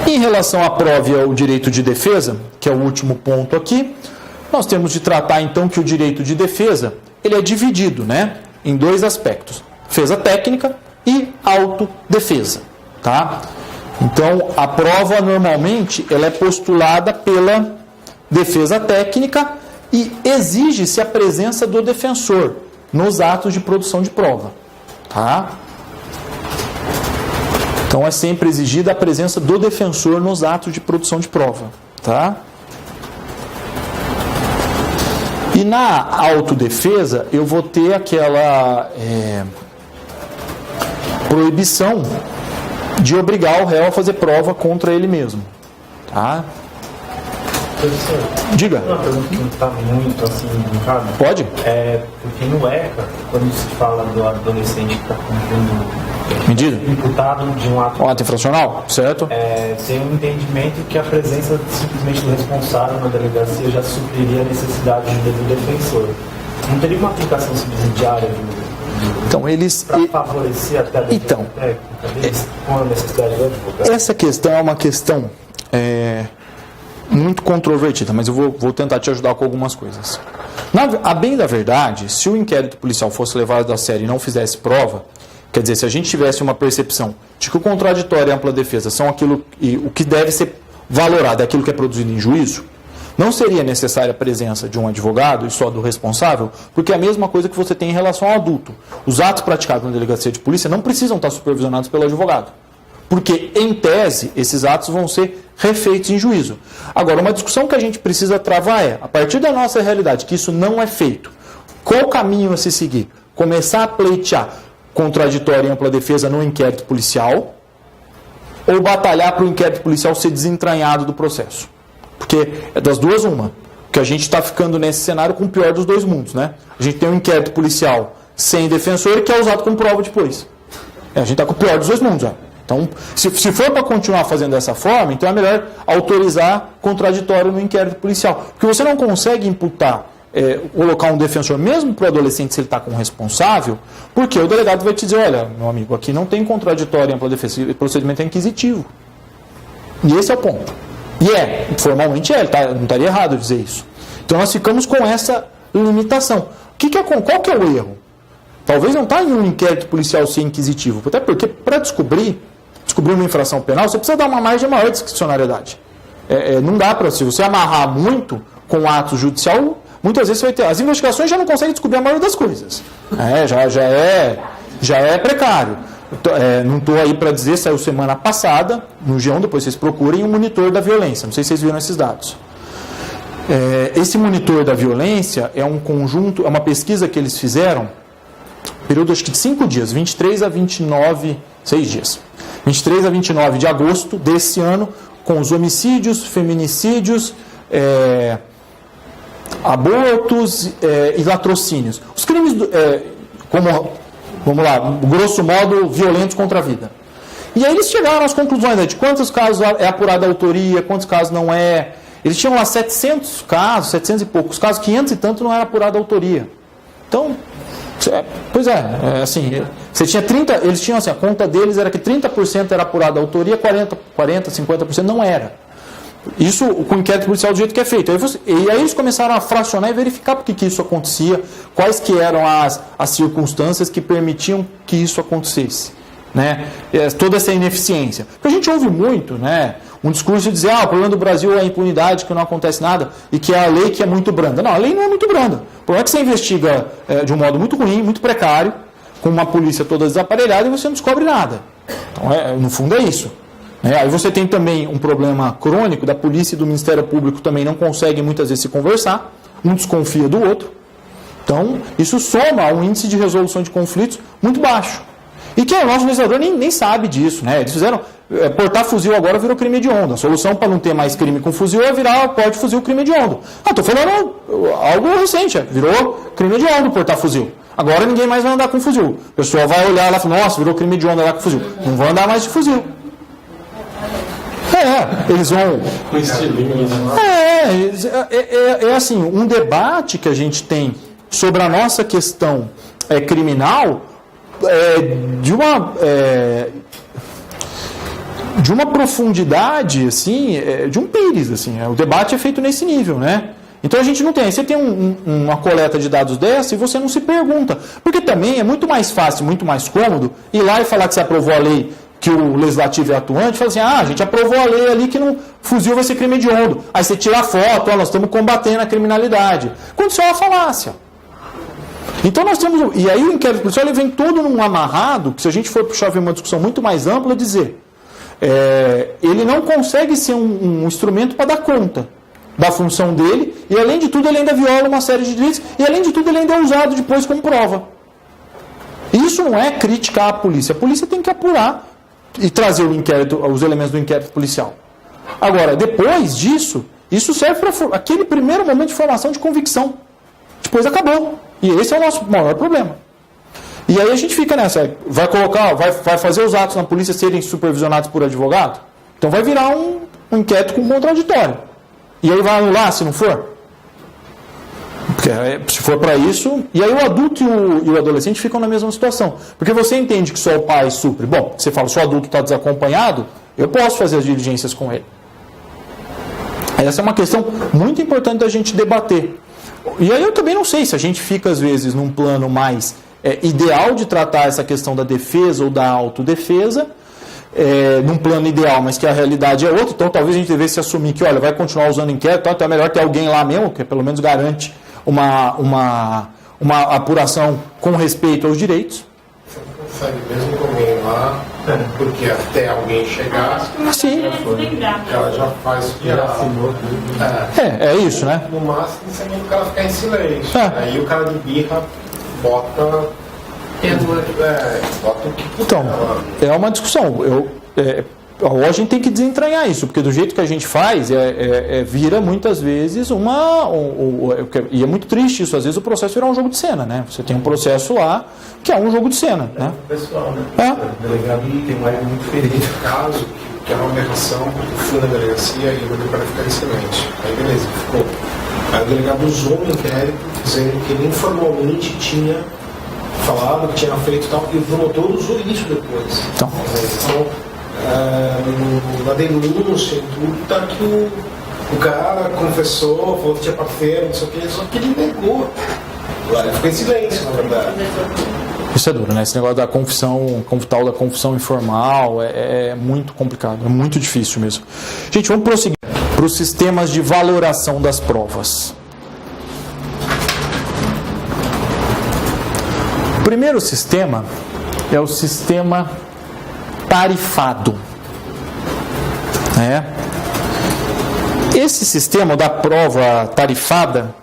em relação à prova e ao direito de defesa, que é o último ponto aqui, nós temos de tratar então que o direito de defesa, ele é dividido, né, em dois aspectos: defesa técnica e autodefesa, tá? Então, a prova normalmente ela é postulada pela defesa técnica e exige-se a presença do defensor nos atos de produção de prova, tá? Então, é sempre exigida a presença do defensor nos atos de produção de prova, tá? E na autodefesa, eu vou ter aquela proibição de obrigar o réu a fazer prova contra ele mesmo, tá? Professor, diga. Uma pergunta que não está muito assim brincada. Pode? Porque no ECA, quando se fala do adolescente que está cumprindo medida imputado de um ato infracional, certo? Tem um entendimento que a presença simplesmente do responsável na delegacia já supriria a necessidade de devido defensor. Não teria uma aplicação subsidiária então, eles para favorecer até a defesa técnica deles com a necessidade do advogado? Essa questão é uma questão muito controvertida, mas eu vou tentar te ajudar com algumas coisas. A bem da verdade, se o inquérito policial fosse levado a sério e não fizesse prova, quer dizer, se a gente tivesse uma percepção de que o contraditório e a ampla defesa são aquilo e o que deve ser valorado é aquilo que é produzido em juízo, não seria necessária a presença de um advogado e só do responsável, porque é a mesma coisa que você tem em relação ao adulto. Os atos praticados na delegacia de polícia não precisam estar supervisionados pelo advogado, porque, em tese, esses atos vão ser refeitos em juízo. Agora, uma discussão que a gente precisa travar é, a partir da nossa realidade, que isso não é feito, qual caminho a se seguir? Começar a pleitear contraditório e ampla defesa no inquérito policial ou batalhar para o inquérito policial ser desentranhado do processo? Porque é das duas uma. Porque a gente está ficando nesse cenário com o pior dos dois mundos, né? A gente tem um inquérito policial sem defensor que é usado como prova depois. A gente está com o pior dos dois mundos, já. Então, se for para continuar fazendo dessa forma, então é melhor autorizar contraditório no inquérito policial. Porque você não consegue imputar, colocar um defensor, mesmo para o adolescente, se ele está com um responsável, porque o delegado vai te dizer, olha, meu amigo, aqui não tem contraditório em ampla defesa, o procedimento é inquisitivo. E esse é o ponto. E formalmente não estaria errado dizer isso. Então nós ficamos com essa limitação. Qual que é o erro? Talvez não está em um inquérito policial ser inquisitivo, até porque para descobrir uma infração penal, você precisa dar uma margem maior de discricionariedade. Não dá para, se você amarrar muito com o ato judicial, muitas vezes você vai ter, as investigações já não conseguem descobrir a maioria das coisas. Já é precário. Não estou aí para dizer, saiu semana passada, no G1, depois vocês procurem, um monitor da violência. Não sei se vocês viram esses dados. Esse monitor da violência é um conjunto, é uma pesquisa que eles fizeram, período acho que de 5 dias, 23 a 29, 6 dias. 23 a 29 de agosto desse ano, com os homicídios, feminicídios, abortos e latrocínios. Os crimes, vamos lá, grosso modo, violentos contra a vida. E aí eles chegaram às conclusões, né, de quantos casos é apurada a autoria, quantos casos não é. Eles tinham lá 700 casos, 700 e poucos casos, 500 e tanto não era apurada a autoria. Então, pois é, assim, você tinha 30, eles tinham assim, a conta deles era que 30% era apurada a autoria, 40, 50% não era. Isso com o inquérito policial do jeito que é feito. E aí eles começaram a fracionar e verificar por que isso acontecia, quais que eram as circunstâncias que permitiam que isso acontecesse. Né? Toda essa ineficiência. Porque a gente ouve muito, né, um discurso de dizer, o problema do Brasil é a impunidade, que não acontece nada, e que é a lei que é muito branda. Não, a lei não é muito branda. O problema é que você investiga de um modo muito ruim, muito precário, com uma polícia toda desaparelhada e você não descobre nada. Então, no fundo é isso. Aí você tem também um problema crônico da polícia e do Ministério Público também não conseguem muitas vezes se conversar, um desconfia do outro. Então, isso soma a um índice de resolução de conflitos muito baixo. E que o nosso legislador nem sabe disso. Né? Eles fizeram, portar fuzil agora virou crime hediondo. A solução para não ter mais crime com fuzil é virar porte fuzil crime hediondo. Estou falando algo recente, virou crime hediondo portar fuzil. Agora ninguém mais vai andar com fuzil. A pessoa vai olhar lá e fala, nossa, virou crime hediondo andar com fuzil. Não vão andar mais de fuzil. Eles vão... Com estilinho, né? É assim, um debate que a gente tem sobre a nossa questão criminal de uma profundidade, assim, de um pires, assim. O debate é feito nesse nível, né? Então a gente não tem. Você tem uma coleta de dados dessa e você não se pergunta. Porque também é muito mais fácil, muito mais cômodo ir lá e falar que você aprovou a lei, que o legislativo é atuante, fala assim, a gente aprovou a lei ali que no fuzil vai ser crime hediondo. Aí você tira a foto, nós estamos combatendo a criminalidade. Quando isso é uma falácia. Então nós temos... E aí o inquérito policial ele vem todo num amarrado, que se a gente for puxar uma discussão muito mais ampla, dizer, ele não consegue ser um instrumento para dar conta da função dele, e além de tudo ele ainda viola uma série de direitos, e além de tudo ele ainda é usado depois como prova. Isso não é criticar a polícia. A polícia tem que apurar e trazer os elementos do inquérito policial. Agora, depois disso, isso serve para aquele primeiro momento de formação de convicção. Depois acabou. E esse é o nosso maior problema. E aí a gente fica nessa, vai fazer os atos na polícia serem supervisionados por advogado? Então vai virar um inquérito com contraditório. E aí vai anular se não for? Porque, se for para isso... E aí o adulto e o adolescente ficam na mesma situação. Porque você entende que só o pai supre. Bom, você fala, se o adulto está desacompanhado, eu posso fazer as diligências com ele. Essa é uma questão muito importante da gente debater. E aí eu também não sei se a gente fica, às vezes, num plano mais ideal de tratar essa questão da defesa ou da autodefesa, num plano ideal, mas que a realidade é outra. Então talvez a gente devesse assumir que, olha, vai continuar usando inquérito, então é melhor ter alguém lá mesmo, que pelo menos garante uma apuração com respeito aos direitos. Você não consegue mesmo com alguém lá, porque até alguém chegar, Sim. ela já faz o que ela assinou. É isso, né? No máximo, você manda o cara ficar em silêncio. Aí o cara de birra bota o que puder. Então, é uma discussão. Hoje a gente tem que desentranhar isso, porque do jeito que a gente faz, vira muitas vezes e é muito triste isso, às vezes o processo vira um jogo de cena, né? Você tem um processo lá que é um jogo de cena, né? Pessoal, né? O delegado tem um ego muito ferido. No caso, que era uma aberração, porque fui na delegacia e mandei para ficar em silêncio. Aí beleza, ficou. Aí o delegado usou um inquérito, dizendo que ele informalmente tinha falado, que tinha feito e tal, e o promotor usou isso depois. Então na denúncia e tudo, tá que o cara confessou, falou que tinha parceiro, não sei o que, só que ele negou. Ele ficou em silêncio, na verdade. Isso é duro, né? Esse negócio da confissão, tal da confissão informal, é muito complicado, é muito difícil mesmo. Gente, vamos prosseguir para os sistemas de valoração das provas. O primeiro sistema é o sistema tarifado. Esse sistema da prova tarifada,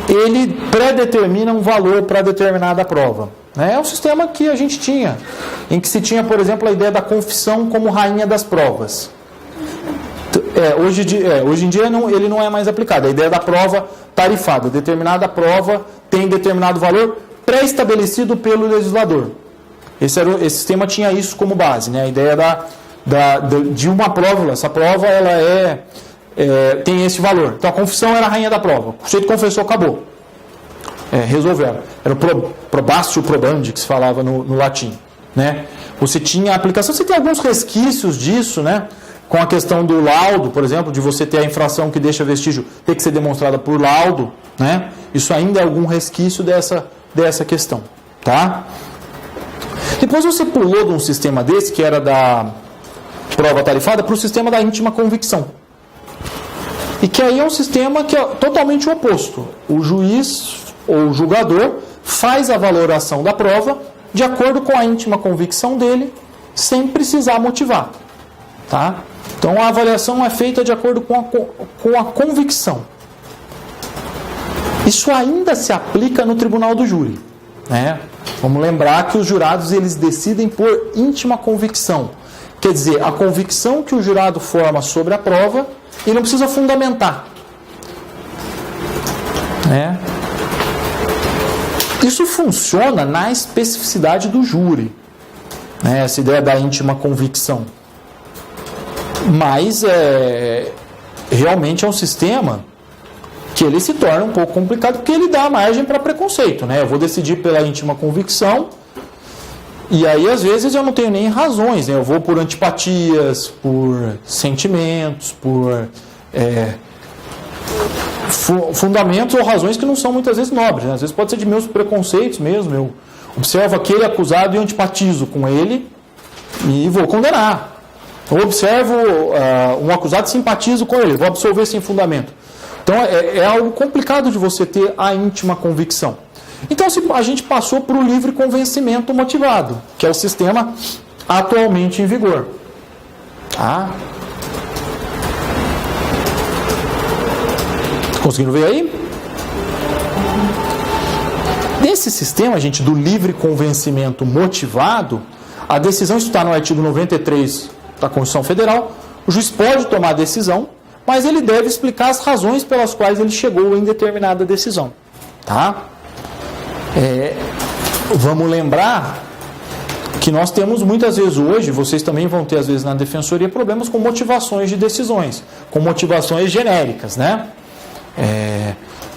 ele predetermina um valor para determinada prova. É um sistema que a gente tinha, em que se tinha, por exemplo, a ideia da confissão como rainha das provas. Hoje em dia ele não é mais aplicado. A ideia da prova tarifada, determinada prova tem determinado valor pré-estabelecido pelo legislador. Esse sistema tinha isso como base, né? A ideia de uma prova, essa prova ela tem esse valor. Então a confissão era a rainha da prova. O sujeito confessou, acabou. Resolveram. Era o probatio probandi, que se falava no latim. Né? Você tinha a aplicação, você tem alguns resquícios disso, né? Com a questão do laudo, por exemplo, de você ter a infração que deixa vestígio ter que ser demonstrada por laudo, né? Isso ainda é algum resquício dessa questão, tá? Depois você pulou de um sistema desse, que era da prova tarifada, para o sistema da íntima convicção. E que aí é um sistema que é totalmente o oposto. O juiz ou o julgador faz a valoração da prova de acordo com a íntima convicção dele, sem precisar motivar, tá? Então a avaliação é feita de acordo com a convicção. Isso ainda se aplica no tribunal do júri, né? Vamos lembrar que os jurados eles decidem por íntima convicção. Quer dizer, a convicção que o jurado forma sobre a prova, ele não precisa fundamentar, né? Isso funciona na especificidade do júri, né? Essa ideia da íntima convicção. Mas realmente é um sistema que ele se torna um pouco complicado porque ele dá margem para preconceito, né? Eu vou decidir pela íntima convicção e aí às vezes eu não tenho nem razões, né? Eu vou por antipatias, por sentimentos, por fundamentos ou razões que não são muitas vezes nobres, né? Às vezes pode ser de meus preconceitos mesmo. Eu observo aquele acusado e eu antipatizo com ele e vou condenar. Eu observo um acusado e simpatizo com ele, vou absolver sem fundamento. Então é algo complicado de você ter a íntima convicção. Então a gente passou para o livre convencimento motivado, que é o sistema atualmente em vigor. Tá? Conseguindo ver aí? Nesse sistema, gente, do livre convencimento motivado, a decisão, isso está no artigo 93 da Constituição Federal, o juiz pode tomar a decisão, mas ele deve explicar as razões pelas quais ele chegou em determinada decisão. Tá? Vamos lembrar que nós temos muitas vezes hoje, vocês também vão ter às vezes na defensoria, problemas com motivações de decisões, com motivações genéricas, né?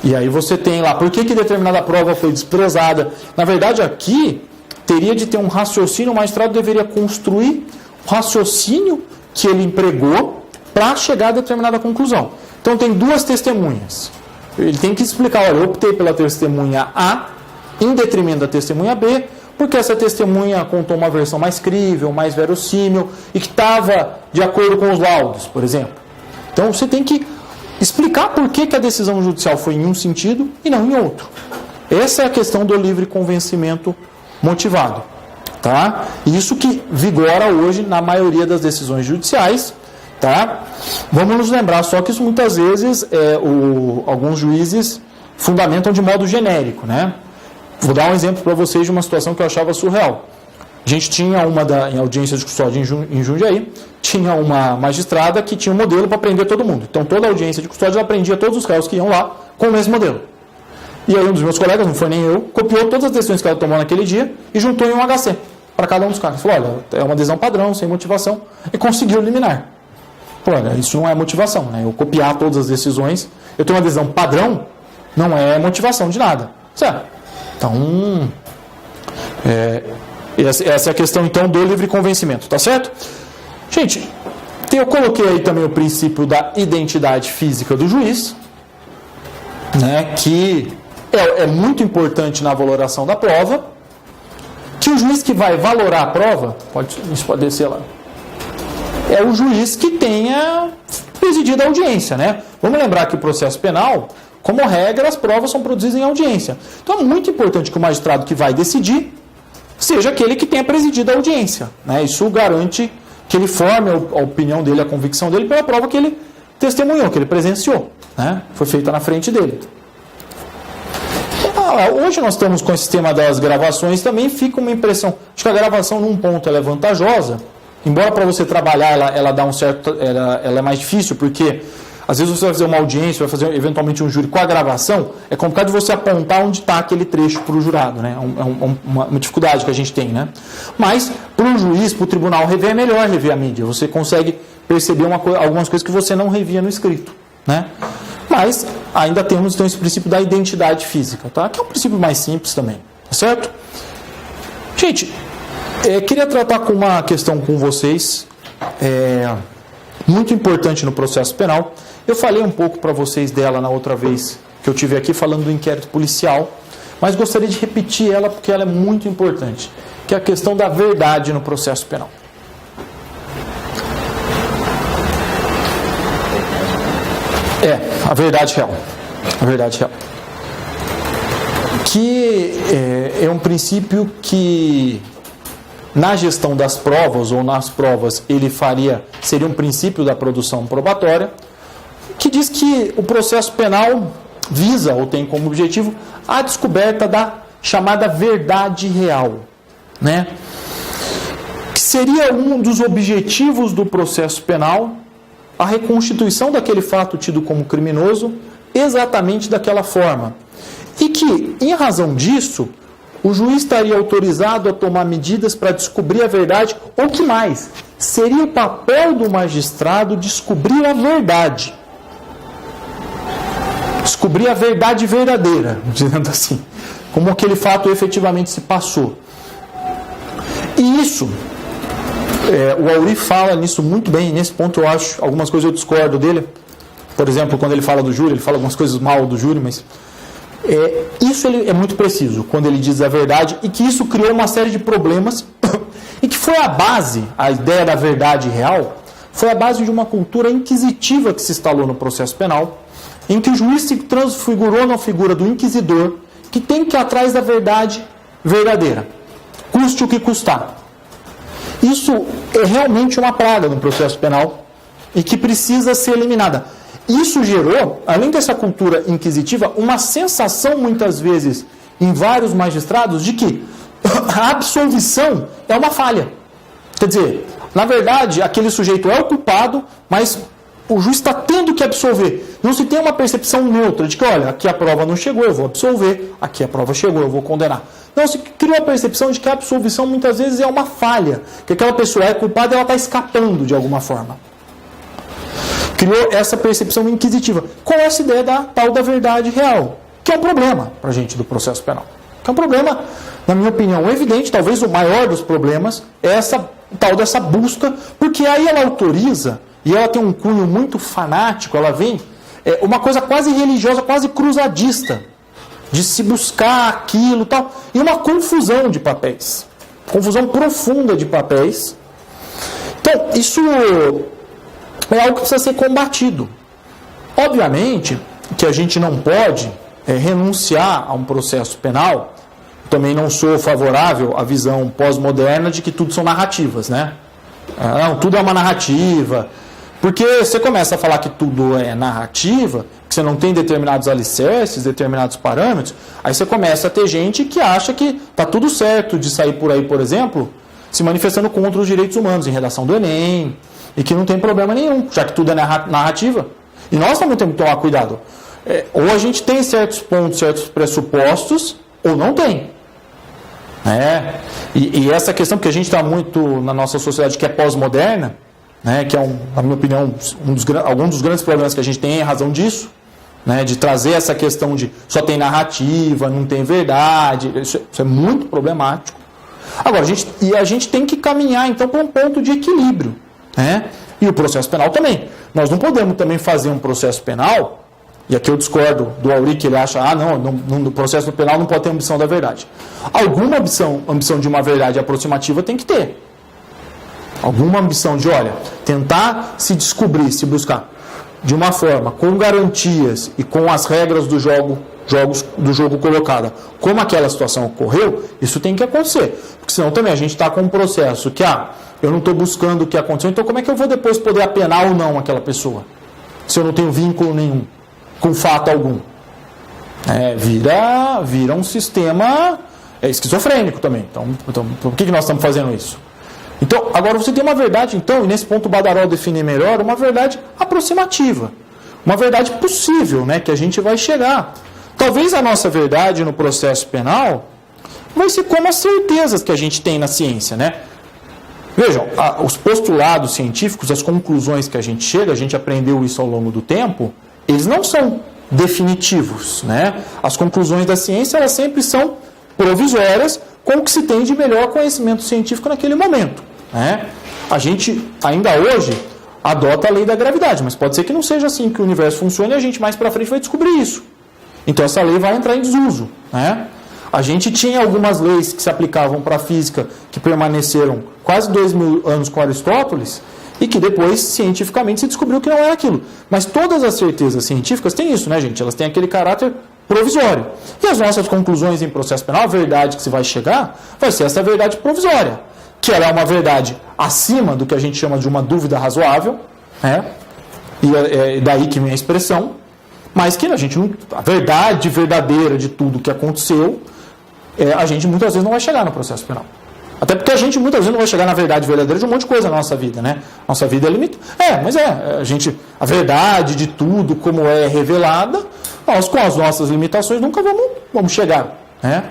E aí você tem lá, por que determinada prova foi desprezada? Na verdade aqui, teria de ter um raciocínio, o magistrado deveria construir o raciocínio que ele empregou para chegar a determinada conclusão. Então tem duas testemunhas. Ele tem que explicar, olha, eu optei pela testemunha A em detrimento da testemunha B, porque essa testemunha contou uma versão mais crível, mais verossímil e que estava de acordo com os laudos, por exemplo. Então você tem que explicar por que a decisão judicial foi em um sentido e não em outro. Essa é a questão do livre convencimento motivado. Tá? Isso que vigora hoje na maioria das decisões judiciais. Tá? Vamos nos lembrar só que isso muitas vezes alguns juízes fundamentam de modo genérico. Né? Vou dar um exemplo para vocês de uma situação que eu achava surreal. A gente tinha em audiência de custódia em Jundiaí, tinha uma magistrada que tinha um modelo para prender todo mundo. Então toda a audiência de custódia ela prendia todos os réus que iam lá com o mesmo modelo. E aí um dos meus colegas, não foi nem eu, copiou todas as decisões que ela tomou naquele dia e juntou em um HC para cada um dos caras. Falou, olha, é uma adesão padrão, sem motivação, e conseguiu eliminar. Pô, olha, isso não é motivação, né? Eu copiar todas as decisões, eu tenho uma adesão padrão, não é motivação de nada. Certo? Então, essa é a questão então do livre convencimento, tá certo? Gente, eu coloquei aí também o princípio da identidade física do juiz, né, que é muito importante na valoração da prova, que o juiz que vai valorar a prova, isso pode descer lá, é o juiz que tenha presidido a audiência, né? Vamos lembrar que o processo penal, como regra, as provas são produzidas em audiência. Então é muito importante que o magistrado que vai decidir seja aquele que tenha presidido a audiência, né? Isso garante que ele forme a opinião dele, a convicção dele pela prova que ele testemunhou, que ele presenciou, né? Foi feita na frente dele. Hoje nós estamos com o sistema das gravações, também fica uma impressão, acho que a gravação num ponto ela é vantajosa, embora para você trabalhar ela dá ela é mais difícil, porque Às vezes você vai fazer uma audiência, vai fazer eventualmente um júri com a gravação, é complicado de você apontar onde está aquele trecho para o jurado, né? Uma dificuldade que a gente tem, né? Mas, para o juiz, para o tribunal rever, é melhor rever a mídia. Você consegue perceber algumas coisas que você não revia no escrito, né? Mas ainda temos então esse princípio da identidade física, tá? Que é um princípio mais simples também, tá certo? Gente, queria tratar com uma questão com vocês, muito importante no processo penal. Eu falei um pouco para vocês dela na outra vez que eu tive aqui, falando do inquérito policial, mas gostaria de repetir ela porque ela é muito importante, que é a questão da verdade no processo penal. A verdade real. A verdade real. Que é um princípio que, na gestão das provas, ou nas provas, seria um princípio da produção probatória, que diz que o processo penal visa, ou tem como objetivo, a descoberta da chamada verdade real, né? Que seria um dos objetivos do processo penal, a reconstituição daquele fato tido como criminoso exatamente daquela forma. E que, em razão disso, o juiz estaria autorizado a tomar medidas para descobrir a verdade, ou que mais, seria o papel do magistrado descobrir a verdade. Descobrir a verdade verdadeira, dizendo assim, como aquele fato efetivamente se passou. E isso... o Auri fala nisso muito bem, nesse ponto eu acho, algumas coisas eu discordo dele. Por exemplo, quando ele fala do júri, ele fala algumas coisas mal do júri, mas isso ele é muito preciso, quando ele diz a verdade, e que isso criou uma série de problemas, e que foi a base, a ideia da verdade real, foi a base de uma cultura inquisitiva que se instalou no processo penal, em que o juiz se transfigurou na figura do inquisidor, que tem que ir atrás da verdade verdadeira, custe o que custar. Isso é realmente uma praga no processo penal e que precisa ser eliminada. Isso gerou, além dessa cultura inquisitiva, uma sensação, muitas vezes, em vários magistrados, de que a absolvição é uma falha. Quer dizer, na verdade, aquele sujeito é o culpado, mas o juiz está tendo que absolver. Não se tem uma percepção neutra de que, olha, aqui a prova não chegou, eu vou absolver, aqui a prova chegou, eu vou condenar. Não, se cria a percepção de que a absolvição muitas vezes é uma falha, que aquela pessoa é culpada e ela está escapando de alguma forma. Criou essa percepção inquisitiva, com essa ideia da tal da verdade real, que é um problema para a gente do processo penal. Que é um problema, na minha opinião, evidente, talvez o maior dos problemas, é essa tal dessa busca, porque aí ela autoriza, e ela tem um cunho muito fanático, ela vem, uma coisa quase religiosa, quase cruzadista, de se buscar aquilo e tal, e uma confusão de papéis, confusão profunda de papéis. Então, isso é algo que precisa ser combatido. Obviamente que a gente não pode renunciar a um processo penal. Também não sou favorável à visão pós-moderna de que tudo são narrativas, né? Não, tudo é uma narrativa. Porque você começa a falar que tudo é narrativa, que você não tem determinados alicerces, determinados parâmetros, aí você começa a ter gente que acha que está tudo certo de sair por aí, por exemplo, se manifestando contra os direitos humanos em redação do Enem, e que não tem problema nenhum, já que tudo é narrativa. E nós também temos que tomar cuidado. Ou a gente tem certos pontos, certos pressupostos, ou não tem. E essa questão, porque a gente está muito na nossa sociedade que é pós-moderna, que é, na minha opinião, algum dos grandes problemas que a gente tem em razão disso, de trazer essa questão de só tem narrativa, não tem verdade, isso é muito problemático. Agora, a gente tem que caminhar, então, para um ponto de equilíbrio. E o processo penal também. Nós não podemos também fazer um processo penal, e aqui eu discordo do Auri, que ele acha, no processo penal não pode ter ambição da verdade. Alguma ambição de uma verdade aproximativa tem que ter. Alguma ambição de, tentar se descobrir, se buscar de uma forma, com garantias e com as regras do jogo colocada, como aquela situação ocorreu, isso tem que acontecer. Porque senão também a gente está com um processo que, eu não estou buscando o que aconteceu, então como é que eu vou depois poder apenar ou não aquela pessoa? Se eu não tenho vínculo nenhum com fato algum. Vira um sistema esquizofrênico também. Então, por que nós estamos fazendo isso? Então, agora você tem uma verdade, e nesse ponto o Badaró define melhor, uma verdade aproximativa. uma verdade possível, né, que a gente vai chegar. Talvez a nossa verdade no processo penal vai ser como as certezas que a gente tem na ciência, né? Vejam, os postulados científicos, as conclusões que a gente chega, a gente aprendeu isso ao longo do tempo, eles não são definitivos, né? As conclusões da ciência, elas sempre são provisórias com o que se tem de melhor conhecimento científico naquele momento, né? A gente, ainda hoje, adota a lei da gravidade, mas pode ser que não seja assim que o universo funcione e a gente mais para frente vai descobrir isso. Então essa lei vai entrar em desuso, né? A gente tinha algumas leis que se aplicavam para a física que permaneceram quase 2000 anos com Aristóteles e que depois, cientificamente, se descobriu que não era aquilo. Mas todas as certezas científicas têm isso, né, gente? Elas têm aquele caráter provisório. E as nossas conclusões em processo penal, a verdade que se vai chegar, vai ser essa verdade provisória, que ela é uma verdade acima do que a gente chama de uma dúvida razoável, né? E é daí que vem a expressão, mas que a gente não, a verdade verdadeira de tudo que aconteceu, a gente muitas vezes não vai chegar no processo penal. Até porque a gente muitas vezes não vai chegar na verdade verdadeira de um monte de coisa na nossa vida, né? Nossa vida é limitada. Mas a verdade de tudo como é revelada, nós com as nossas limitações nunca vamos chegar, né?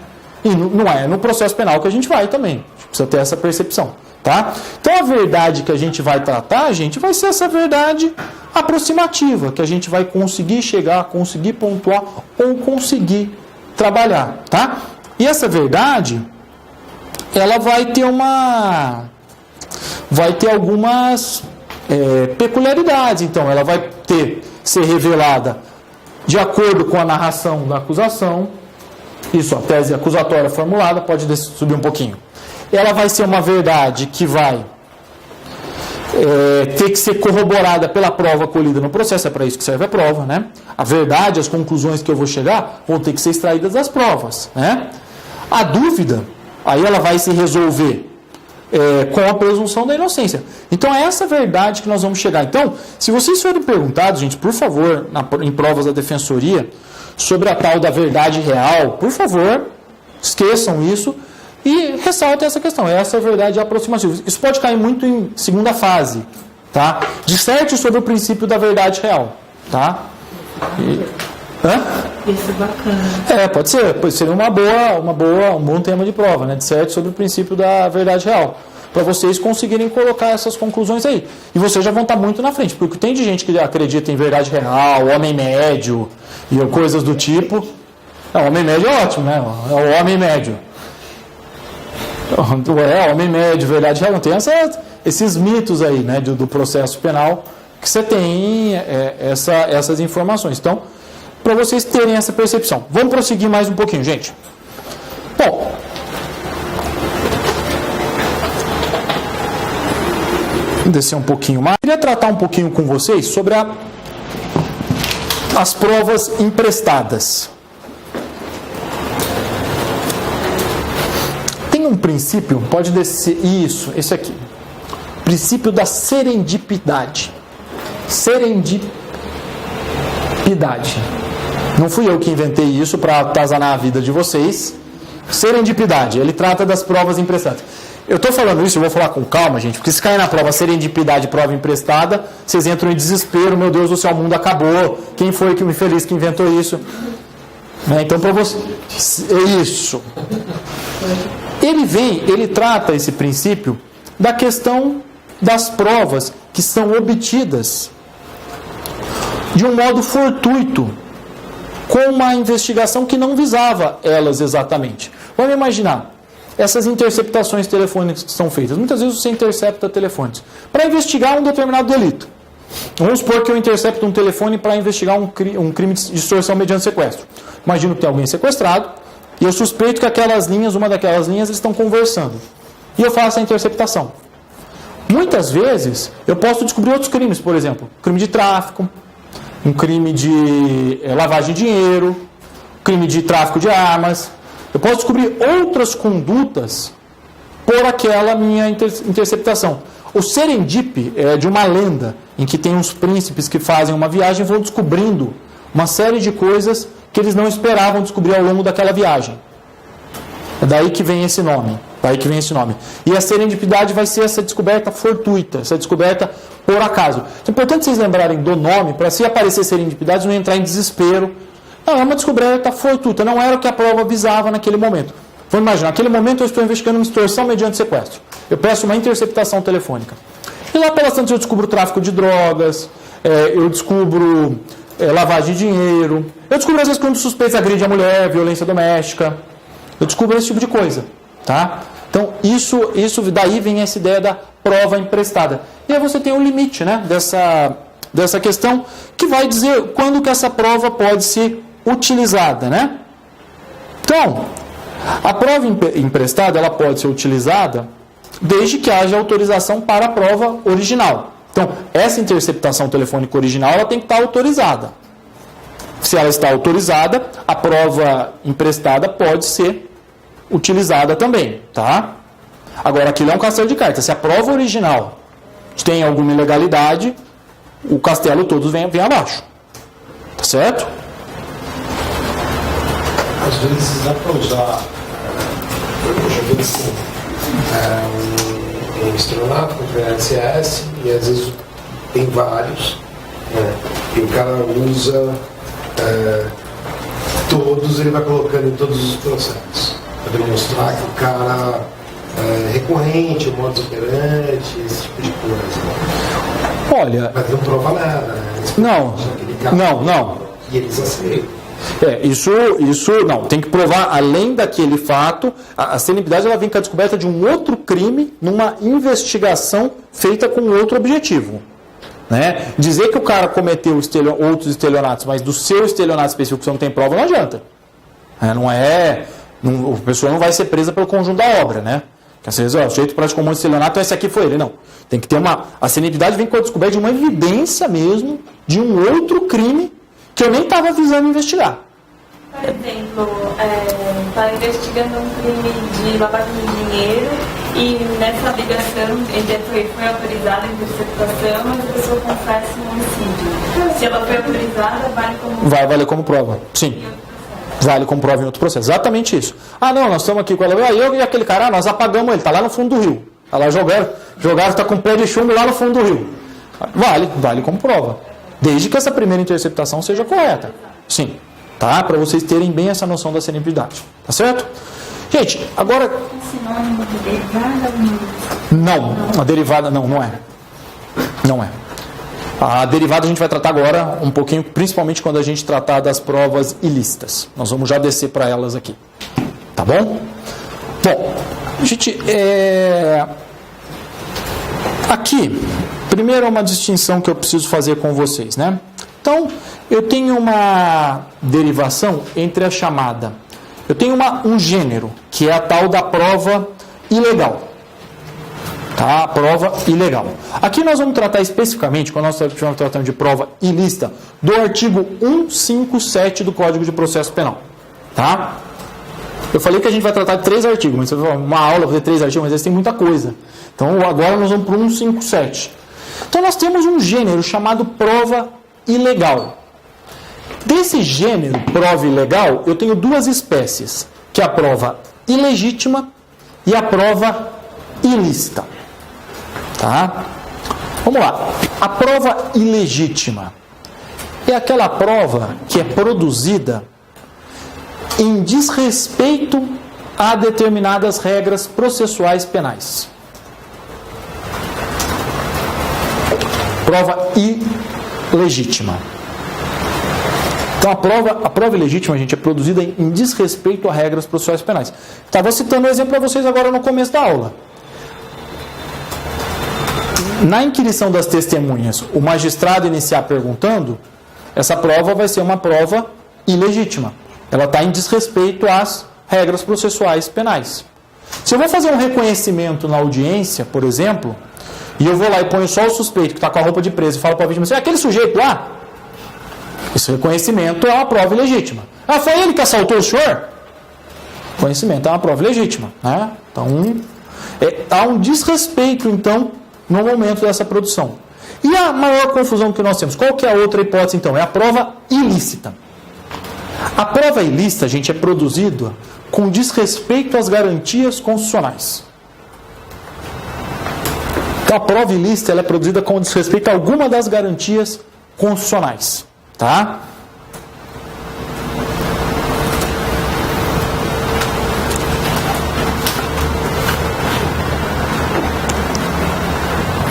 E não é no processo penal que a gente vai também. A gente precisa ter essa percepção, tá? Então a verdade que a gente vai tratar, gente, vai ser essa verdade aproximativa, que a gente vai conseguir chegar, conseguir pontuar ou conseguir trabalhar, tá? E essa verdade, ela vai ter algumas peculiaridades. Então, ela vai ser revelada de acordo com a narração da acusação. Isso, a tese acusatória formulada, pode subir um pouquinho. Ela vai ser uma verdade que vai ter que ser corroborada pela prova colhida no processo, é para isso que serve a prova, né? A verdade, as conclusões que eu vou chegar, vão ter que ser extraídas das provas, né? A dúvida, aí ela vai se resolver com a presunção da inocência. Então é essa verdade que nós vamos chegar. Então, se vocês forem perguntados, gente, por favor, em provas da defensoria, sobre a tal da verdade real, por favor, esqueçam isso e ressaltem essa questão. Essa é a verdade aproximativa. Isso pode cair muito em segunda fase, tá? Disserte sobre o princípio da verdade real, tá? Isso é bacana. Pode ser um bom tema de prova, né? Disserte sobre o princípio da verdade real, para vocês conseguirem colocar essas conclusões aí. E vocês já vão estar muito na frente, porque tem de gente que acredita em verdade real, homem médio e coisas do tipo. O homem médio é ótimo, né? É o homem médio. Homem médio, verdade real, não tem esses mitos aí, né, do processo penal, que você tem essas informações. Então, para vocês terem essa percepção. Vamos prosseguir mais um pouquinho, gente. Bom, vou descer um pouquinho mais. Eu queria tratar um pouquinho com vocês sobre as provas emprestadas. Tem um princípio, pode descer, esse aqui. Princípio da serendipidade. Serendipidade. Não fui eu que inventei isso para atazanar a vida de vocês. Serendipidade, ele trata das provas emprestadas. Eu estou falando isso, eu vou falar com calma, gente, porque se cair na prova serendipidade, prova emprestada, vocês entram em desespero, meu Deus do céu, o mundo acabou, quem foi que me feliz que inventou isso? Então, para você... Isso. Ele trata esse princípio da questão das provas que são obtidas de um modo fortuito, com uma investigação que não visava elas exatamente. Vamos imaginar, essas interceptações telefônicas que são feitas. Muitas vezes você intercepta telefones para investigar um determinado delito. Vamos supor que eu intercepto um telefone para investigar um crime de extorsão mediante sequestro. Imagino que tem alguém sequestrado e eu suspeito que uma daquelas linhas, eles estão conversando. E eu faço a interceptação. Muitas vezes eu posso descobrir outros crimes, por exemplo, crime de tráfico, um crime de lavagem de dinheiro, crime de tráfico de armas. Eu posso descobrir outras condutas por aquela minha interceptação. O serendip é de uma lenda em que tem uns príncipes que fazem uma viagem e vão descobrindo uma série de coisas que eles não esperavam descobrir ao longo daquela viagem. É daí que vem esse nome. Daí que vem esse nome. E a serendipidade vai ser essa descoberta fortuita, essa descoberta por acaso. É importante vocês lembrarem do nome, para se aparecer serendipidade, não entrar em desespero. Não, é uma descoberta fortuita, não era o que a prova visava naquele momento. Vamos imaginar, naquele momento eu estou investigando uma extorsão mediante sequestro. Eu peço uma interceptação telefônica. E lá pelas tantas eu descubro tráfico de drogas, eu descubro lavagem de dinheiro, eu descubro às vezes quando suspeito agride a mulher, violência doméstica, eu descubro esse tipo de coisa, tá? Então isso daí vem essa ideia da prova emprestada. E aí você tem um limite, né, dessa questão que vai dizer quando que essa prova pode ser utilizada, né? Então, a prova emprestada ela pode ser utilizada desde que haja autorização para a prova original. Então, essa interceptação telefônica original ela tem que estar autorizada. Se ela está autorizada, a prova emprestada pode ser utilizada também, tá? Agora, aquilo é um castelo de cartas. Se a prova original tem alguma ilegalidade, o castelo todo vem abaixo. Tá certo? Às vezes dá para usar, eu já vi assim, um estelionato contra o INSS e às vezes tem vários, né, e o cara usa todos, ele vai colocando em todos os processos, para demonstrar que o cara é recorrente, o modus operandi, esse tipo de coisa. Olha... Mas não prova nada, né? Não. E eles aceitam. Isso não, tem que provar além daquele fato, a serendipidade ela vem com a descoberta de um outro crime numa investigação feita com outro objetivo. Né? Dizer que o cara cometeu outros estelionatos, mas do seu estelionato específico você não tem prova, não adianta. A pessoa não vai ser presa pelo conjunto da obra, né? Que às vezes, o sujeito praticou um monte de estelionato, esse aqui foi ele. Não. Tem que ter a serendipidade vem com a descoberta de uma evidência mesmo de um outro crime que eu nem estava visando investigar. Por exemplo, está investigando um crime de lavagem de dinheiro e nessa ligação foi autorizada a interceptação, mas a pessoa confessa um homicídio. Se ela foi autorizada, vale como... Vai valer como prova, sim. Vale como prova em outro processo. Exatamente isso. Não, nós estamos aqui com ela. Eu e aquele cara, nós apagamos ele, está lá no fundo do rio. Está lá jogaram, está com pé de chumbo lá no fundo do rio. Vale como prova. Desde que essa primeira interceptação seja correta. Sim. Tá? Para vocês terem bem essa noção da serendipidade. Tá certo? Gente, agora... Sinônimo de derivada ou não? Não, a derivada não é. Não é. A derivada a gente vai tratar agora um pouquinho, principalmente quando a gente tratar das provas ilícitas. Nós vamos já descer para elas aqui. Tá bom? Bom, gente, aqui, primeiro uma distinção que eu preciso fazer com vocês, né? Então, eu tenho uma derivação entre a chamada... Eu tenho um gênero, que é a tal da prova ilegal. Tá? A prova ilegal. Aqui nós vamos tratar especificamente, quando nós estivermos tratando de prova ilícita, do artigo 157 do Código de Processo Penal. Tá? Eu falei que a gente vai tratar de 3 artigos, mas uma aula vai ter 3 artigos, mas eles têm muita coisa. Então agora nós vamos para o 157. Então nós temos um gênero chamado prova ilegal. Desse gênero, prova ilegal, eu tenho 2 espécies, que é a prova ilegítima e a prova ilícita. Tá? Vamos lá. A prova ilegítima é aquela prova que é produzida em desrespeito a determinadas regras processuais penais. Prova ilegítima. Então a prova ilegítima, gente, é produzida em desrespeito a regras processuais penais. Estava citando um exemplo para vocês agora no começo da aula. Na inquirição das testemunhas, o magistrado iniciar perguntando, essa prova vai ser uma prova ilegítima. Ela está em desrespeito às regras processuais penais. Se eu vou fazer um reconhecimento na audiência, por exemplo, e eu vou lá e ponho só o suspeito que está com a roupa de preso e falo para a vítima assim, aquele sujeito lá, esse reconhecimento é uma prova ilegítima. Foi ele que assaltou o senhor? Conhecimento é uma prova ilegítima. Né? Então, há um desrespeito, então, no momento dessa produção. E a maior confusão que nós temos? Qual que é a outra hipótese, então? É a prova ilícita. A prova ilícita, gente, é produzida com desrespeito às garantias constitucionais. Então, a prova ilícita ela é produzida com desrespeito a alguma das garantias constitucionais. Tá?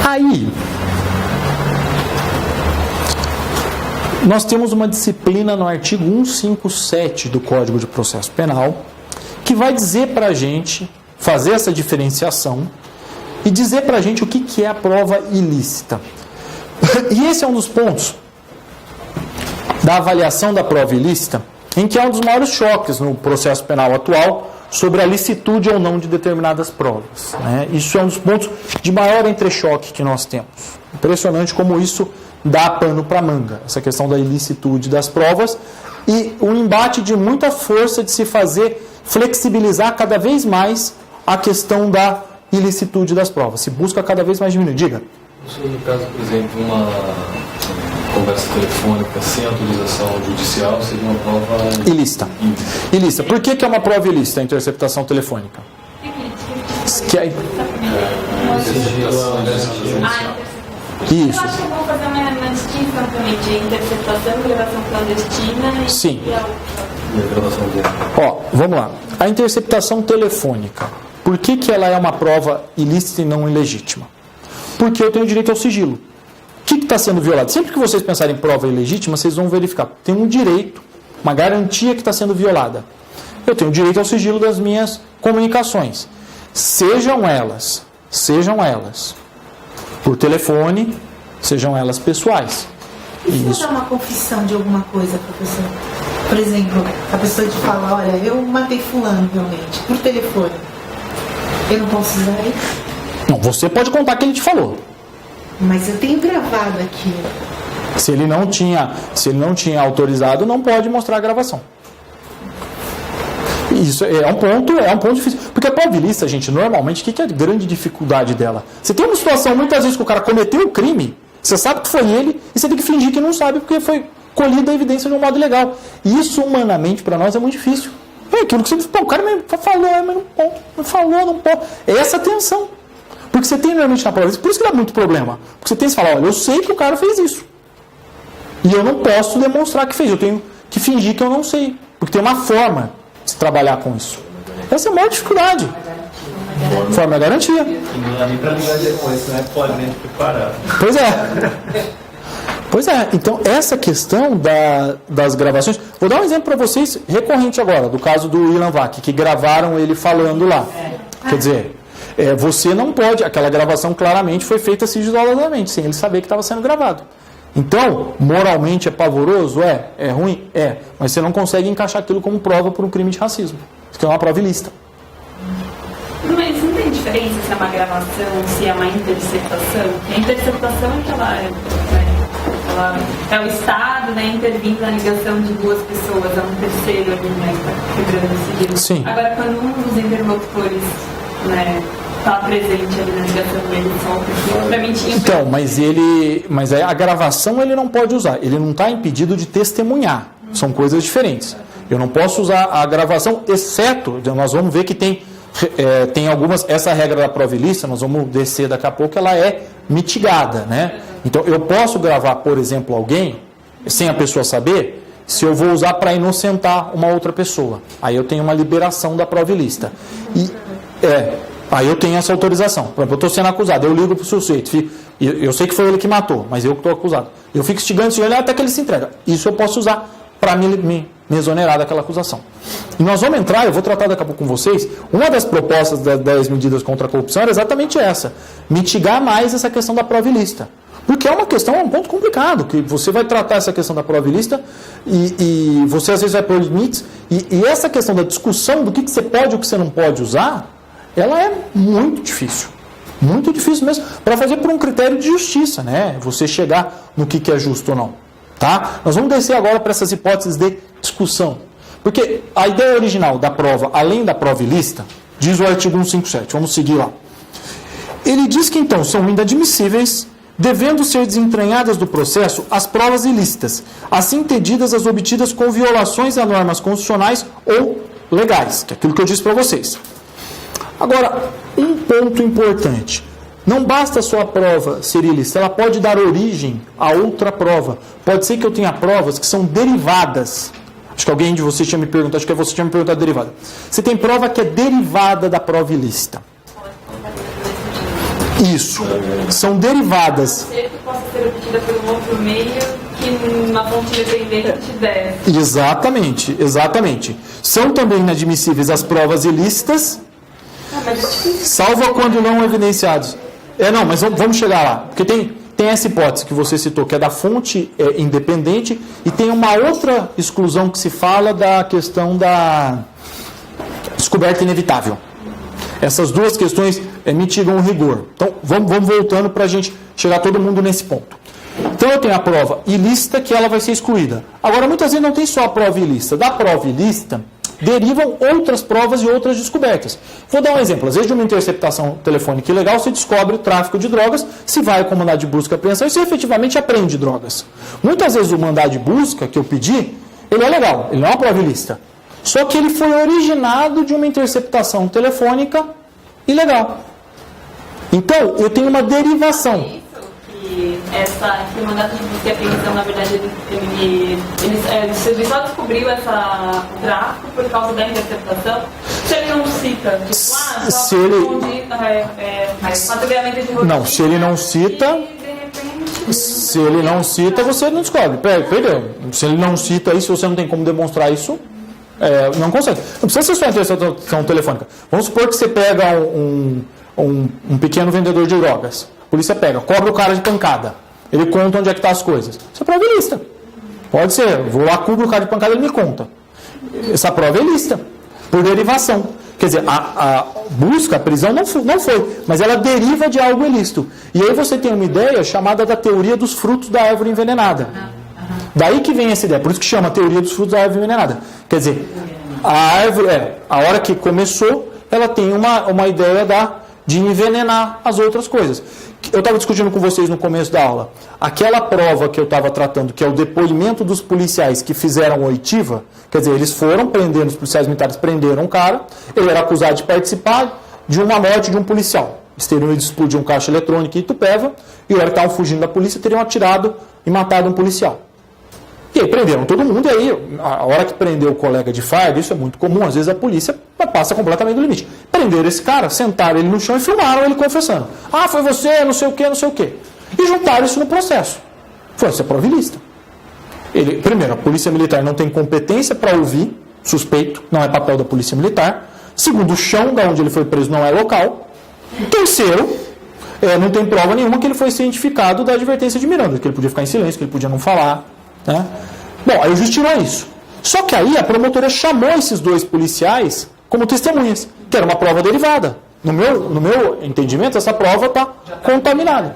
Aí, nós temos uma disciplina no artigo 157 do Código de Processo Penal que vai dizer para a gente fazer essa diferenciação e dizer para a gente o que é a prova ilícita. E esse é um dos pontos da avaliação da prova ilícita, em que há um dos maiores choques no processo penal atual sobre a licitude ou não de determinadas provas. Né? Isso é um dos pontos de maior entrechoque que nós temos. Impressionante como isso dá pano para manga, essa questão da ilicitude das provas e um embate de muita força de se fazer flexibilizar cada vez mais a questão da ilicitude das provas. Se busca cada vez mais diminuir. Diga. Isso no caso, por exemplo, uma conversa telefônica sem autorização judicial seria uma prova ilícita. Ilícita. Por que é uma prova ilícita a interceptação telefônica? Que é... Isso. Eu acho que eu vou fazer uma distinção também de interceptação e gravação clandestina. Sim. E a Ó, vamos lá. A interceptação telefônica. Por que ela é uma prova ilícita e não ilegítima? Porque eu tenho direito ao sigilo. O que está sendo violado? Sempre que vocês pensarem em prova ilegítima, vocês vão verificar. Tem um direito, uma garantia que está sendo violada. Eu tenho direito ao sigilo das minhas comunicações. Sejam elas por telefone, sejam elas pessoais. E se você dá uma confissão de alguma coisa, professor? Por exemplo, a pessoa te fala, olha, eu matei fulano realmente, por telefone. Eu não posso usar isso? Não, você pode contar que ele te falou. Mas eu tenho gravado aqui. Se ele não tinha autorizado, não pode mostrar a gravação. Isso é um ponto difícil. Porque a prova ilícita, gente, normalmente, o que é a grande dificuldade dela? Você tem uma situação, muitas vezes, que o cara cometeu o crime, você sabe que foi ele, e você tem que fingir que não sabe, porque foi colhida a evidência de um modo ilegal. E isso, humanamente, para nós, é muito difícil. É aquilo que você diz, pô, o cara falou, mas não falou, não pode. É essa tensão. Porque você tem normalmente na prova ilícita, por isso que dá muito problema. Porque você tem que falar, olha, eu sei que o cara fez isso. E eu não posso demonstrar que fez, eu tenho que fingir que eu não sei. Porque tem uma forma de se trabalhar com isso. Essa é a maior dificuldade. Forma é garantia. E não dá nem para ligar depois, né? Plenamente preparado. Pois é. Então, essa questão das gravações... Vou dar um exemplo para vocês, recorrente agora, do caso do Ilan Vac, que gravaram ele falando lá. Quer dizer, você não pode... Aquela gravação claramente foi feita sigilosamente, sem ele saber que estava sendo gravado. Então, moralmente é pavoroso? É ruim? Mas você não consegue encaixar aquilo como prova por um crime de racismo. Isso que é uma prova ilícita. Mas não tem diferença se é uma gravação, se é uma interceptação? A interceptação é que ela é o Estado, né, intervindo na ligação de duas pessoas, é um terceiro ali, né, que está quebrando o sigilo. Sim. Agora, quando um dos interlocutores, né, está presente ali na ligação dele, só para mentir. Então, mas a gravação ele não pode usar. Ele não está impedido de testemunhar. São coisas diferentes. Eu não posso usar a gravação, exceto, nós vamos ver que tem algumas, essa regra da prova ilícita, nós vamos descer daqui a pouco, ela é mitigada, né? Então, eu posso gravar, por exemplo, alguém, sem a pessoa saber, se eu vou usar para inocentar uma outra pessoa. Aí eu tenho uma liberação da prova ilícita. Aí eu tenho essa autorização. Por exemplo, eu estou sendo acusado, eu ligo para o sujeito, eu sei que foi ele que matou, mas eu que estou acusado. Eu fico instigando ele até que ele se entrega. Isso eu posso usar para me exonerar daquela acusação. E nós vamos entrar, eu vou tratar daqui a pouco com vocês, uma das propostas das 10 medidas contra a corrupção era exatamente essa, mitigar mais essa questão da prova ilícita. Porque é um ponto complicado, que você vai tratar essa questão da prova ilícita e você às vezes vai pôr limites, e essa questão da discussão do que você pode e o que você não pode usar, ela é muito difícil mesmo, para fazer por um critério de justiça, né? Você chegar no que é justo ou não. Tá? Nós vamos descer agora para essas hipóteses de discussão. Porque a ideia original da prova, além da prova ilícita, diz o artigo 157, vamos seguir lá. Ele diz que então são inadmissíveis devendo ser desentranhadas do processo as provas ilícitas, assim entendidas as obtidas com violações a normas constitucionais ou legais, que é aquilo que eu disse para vocês. Agora, um ponto importante. Não basta só a prova ser ilícita, ela pode dar origem a outra prova. Pode ser que eu tenha provas que são derivadas. Acho que alguém de vocês tinha me perguntado, acho que você tinha me perguntado derivada. Você tem prova que é derivada da prova ilícita. Isso. São derivadas. Que possa ser obtida por um outro meio que uma fonte independente desse. Exatamente, exatamente. São também inadmissíveis as provas ilícitas, salvo quando não evidenciados. Não, mas vamos chegar lá. Porque tem essa hipótese que você citou, que é da fonte independente, e tem uma outra exclusão que se fala da questão da descoberta inevitável. Essas duas questões mitigam o rigor. Então, vamos voltando para a gente chegar todo mundo nesse ponto. Então, eu tenho a prova ilícita, que ela vai ser excluída. Agora, muitas vezes não tem só a prova ilícita. Da prova ilícita, derivam outras provas e outras descobertas. Vou dar um exemplo. Às vezes, de uma interceptação telefônica ilegal, você descobre o tráfico de drogas, se vai com o mandado de busca e apreensão, e você efetivamente apreende drogas. Muitas vezes, o mandado de busca que eu pedi, ele é legal, ele não é uma prova ilícita. Só que ele foi originado de uma interceptação telefônica ilegal. Então, eu tenho uma derivação. Que o mandato de busca e apreensão, na verdade, ele só descobriu o tráfico por causa da interceptação. Se ele não cita, se ele não cita, você não descobre. Perdeu. Se ele não cita isso, você não tem como demonstrar isso, não consegue. Não precisa ser só interceptação telefônica. Vamos supor que você pega um pequeno vendedor de drogas. A polícia pega, cobra o cara de pancada. Ele conta onde é que estão as coisas. Isso é prova ilícita. Pode ser. Vou lá, cubro o cara de pancada e ele me conta. Essa prova é ilícita. Por derivação. Quer dizer, a busca, a prisão não foi. Mas ela deriva de algo ilícito. E aí você tem uma ideia chamada da teoria dos frutos da árvore envenenada. Daí que vem essa ideia. Por isso que chama a teoria dos frutos da árvore envenenada. Quer dizer, a árvore, a hora que começou, ela tem uma ideia de envenenar as outras coisas. Eu estava discutindo com vocês no começo da aula. Aquela prova que eu estava tratando, que é o depoimento dos policiais que fizeram oitiva, quer dizer, eles foram prendendo, os policiais militares prenderam um cara, ele era acusado de participar de uma morte de um policial. Eles teriam ido explodir um caixa eletrônico em Itupeva, e a hora que estavam fugindo da polícia, teriam atirado e matado um policial. E aí prenderam todo mundo, e aí, a hora que prendeu o colega de farda, isso é muito comum, às vezes a polícia passa completamente do limite. Prenderam esse cara, sentaram ele no chão e filmaram ele confessando. Ah, foi você, não sei o quê, não sei o quê. E juntaram isso no processo. Isso é prova ilícita. Primeiro, a polícia militar não tem competência para ouvir suspeito, não é papel da polícia militar. Segundo, o chão de onde ele foi preso não é local. Terceiro, não tem prova nenhuma que ele foi cientificado da advertência de Miranda, que ele podia ficar em silêncio, que ele podia não falar. Né? Bom, aí o juiz tirou isso. Só que aí a promotora chamou esses dois policiais como testemunhas, que era uma prova derivada. No meu entendimento, essa prova está contaminada.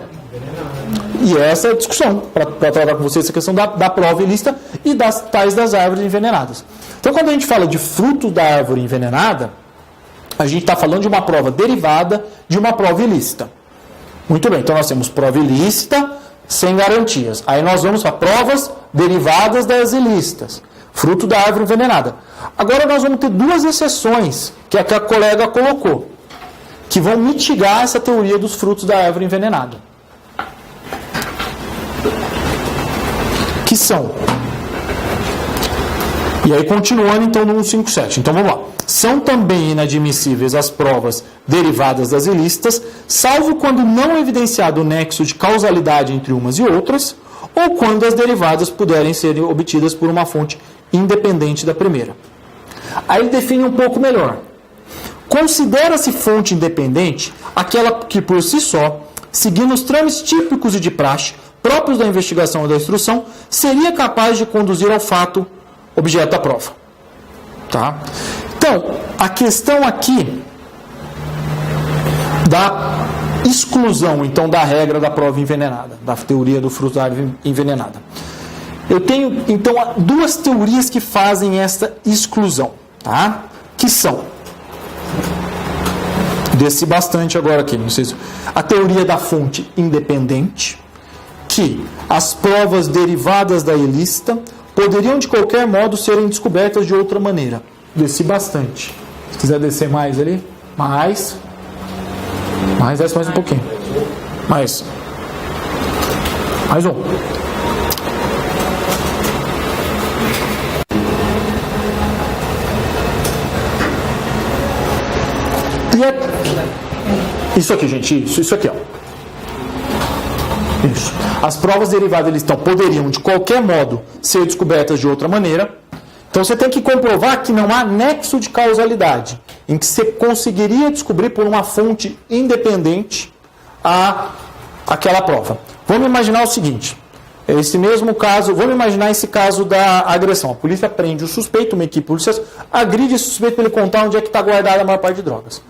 E essa é a discussão, para tratar com vocês essa questão da prova ilícita e das árvores envenenadas. Então, quando a gente fala de fruto da árvore envenenada, a gente está falando de uma prova derivada de uma prova ilícita. Muito bem, então nós temos prova ilícita sem garantias. Aí nós vamos para provas derivadas das ilícitas. Fruto da árvore envenenada. Agora nós vamos ter duas exceções que a colega colocou, que vão mitigar essa teoria dos frutos da árvore envenenada. Que são... E aí continuando então no 157. Então vamos lá. São também inadmissíveis as provas derivadas das ilícitas, salvo quando não evidenciado o nexo de causalidade entre umas e outras, ou quando as derivadas puderem ser obtidas por uma fonte independente da primeira. Aí ele define um pouco melhor. Considera-se fonte independente aquela que por si só, seguindo os trâmites típicos e de praxe, próprios da investigação ou da instrução, seria capaz de conduzir ao fato objeto da prova. Tá? Então, a questão aqui da exclusão, então, da regra da prova envenenada, da teoria do fruto da árvore envenenada. Eu tenho, então, duas teorias que fazem essa exclusão, tá? Que são, desci bastante agora aqui, não sei se... a teoria da fonte independente, que as provas derivadas da ilícita poderiam de qualquer modo serem descobertas de outra maneira. Desci bastante. Se quiser descer mais ali, desce mais um pouquinho. Mais um. E isso aqui, gente, isso aqui, ó. Isso. As provas derivadas da ilícita poderiam, de qualquer modo, ser descobertas de outra maneira. Então você tem que comprovar que não há nexo de causalidade, em que você conseguiria descobrir por uma fonte independente aquela prova. Vamos imaginar o seguinte, esse mesmo caso, vamos imaginar esse caso da agressão. A polícia prende o suspeito, uma equipe policial agride esse suspeito para ele contar onde é que está guardada a maior parte de drogas.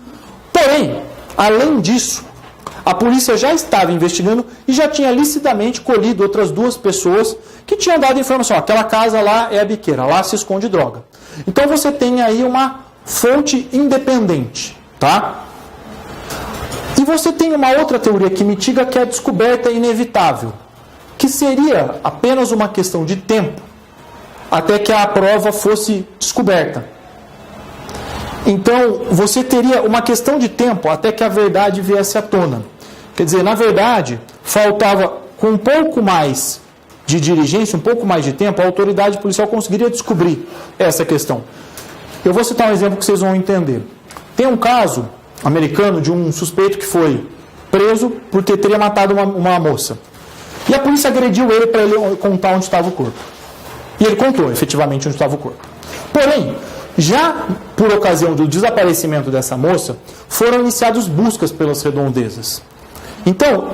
Porém, além disso, a polícia já estava investigando e já tinha licitamente colhido outras 2 pessoas que tinham dado informação. Aquela casa lá é a biqueira, lá se esconde droga. Então você tem aí uma fonte independente, tá? E você tem uma outra teoria que mitiga, que é a descoberta inevitável, que seria apenas uma questão de tempo até que a prova fosse descoberta. Então, você teria uma questão de tempo até que a verdade viesse à tona. Quer dizer, na verdade, faltava, com um pouco mais de diligência, um pouco mais de tempo, a autoridade policial conseguiria descobrir essa questão. Eu vou citar um exemplo que vocês vão entender. Tem um caso americano de um suspeito que foi preso porque teria matado uma moça. E a polícia agrediu ele para ele contar onde estava o corpo. E ele contou, efetivamente, onde estava o corpo. Porém, já por ocasião do desaparecimento dessa moça, foram iniciadas buscas pelas redondezas. Então,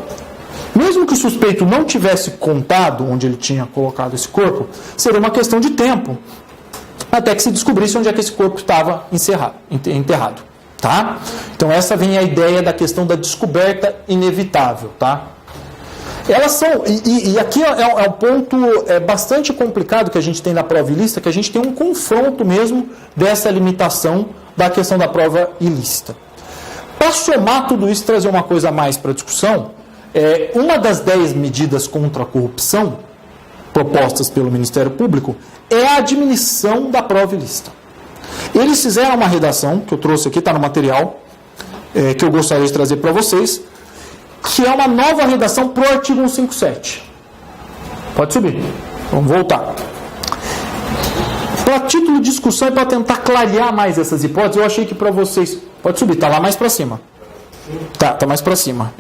mesmo que o suspeito não tivesse contado onde ele tinha colocado esse corpo, seria uma questão de tempo até que se descobrisse onde é que esse corpo estava enterrado. Tá? Então essa vem a ideia da questão da descoberta inevitável. Tá? Elas são, e aqui é um ponto bastante complicado que a gente tem na prova ilícita, que a gente tem um confronto mesmo dessa limitação da questão da prova ilícita. Para somar tudo isso, trazer uma coisa a mais para a discussão, uma das 10 medidas contra a corrupção propostas pelo Ministério Público é a admissão da prova ilícita. Eles fizeram uma redação, que eu trouxe aqui, está no material, que eu gostaria de trazer para vocês, que é uma nova redação para o artigo 157. Pode subir. Vamos voltar. Para título de discussão e para tentar clarear mais essas hipóteses, eu achei que para vocês... Pode subir, está lá mais para cima. Tá mais para cima.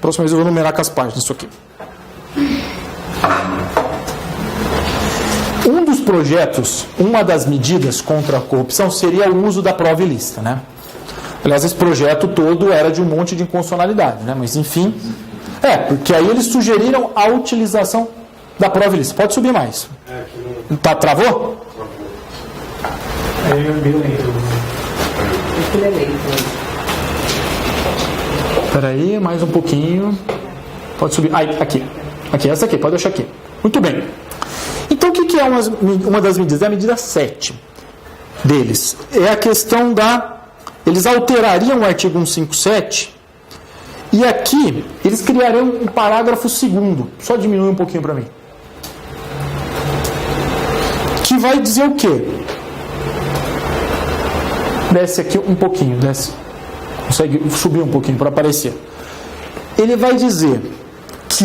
Próxima vez eu vou numerar com as páginas isso aqui. Um dos projetos, uma das medidas contra a corrupção seria o uso da prova ilícita, né? Aliás, esse projeto todo era de um monte de inconstitucionalidade, né? Mas enfim, porque aí eles sugeriram a utilização da prova ilícita. Pode subir mais. Travou? Espera aí, mais um pouquinho. Pode subir. Aqui, essa aqui, pode deixar aqui. Muito bem. Então, o que é uma das medidas? É a medida 7 deles. É a questão eles alterariam o artigo 157 e aqui eles criariam um parágrafo 2º. Só diminui um pouquinho para mim. Que vai dizer o quê? Desce aqui um pouquinho, desce. Consegue subir um pouquinho para aparecer. Ele vai dizer que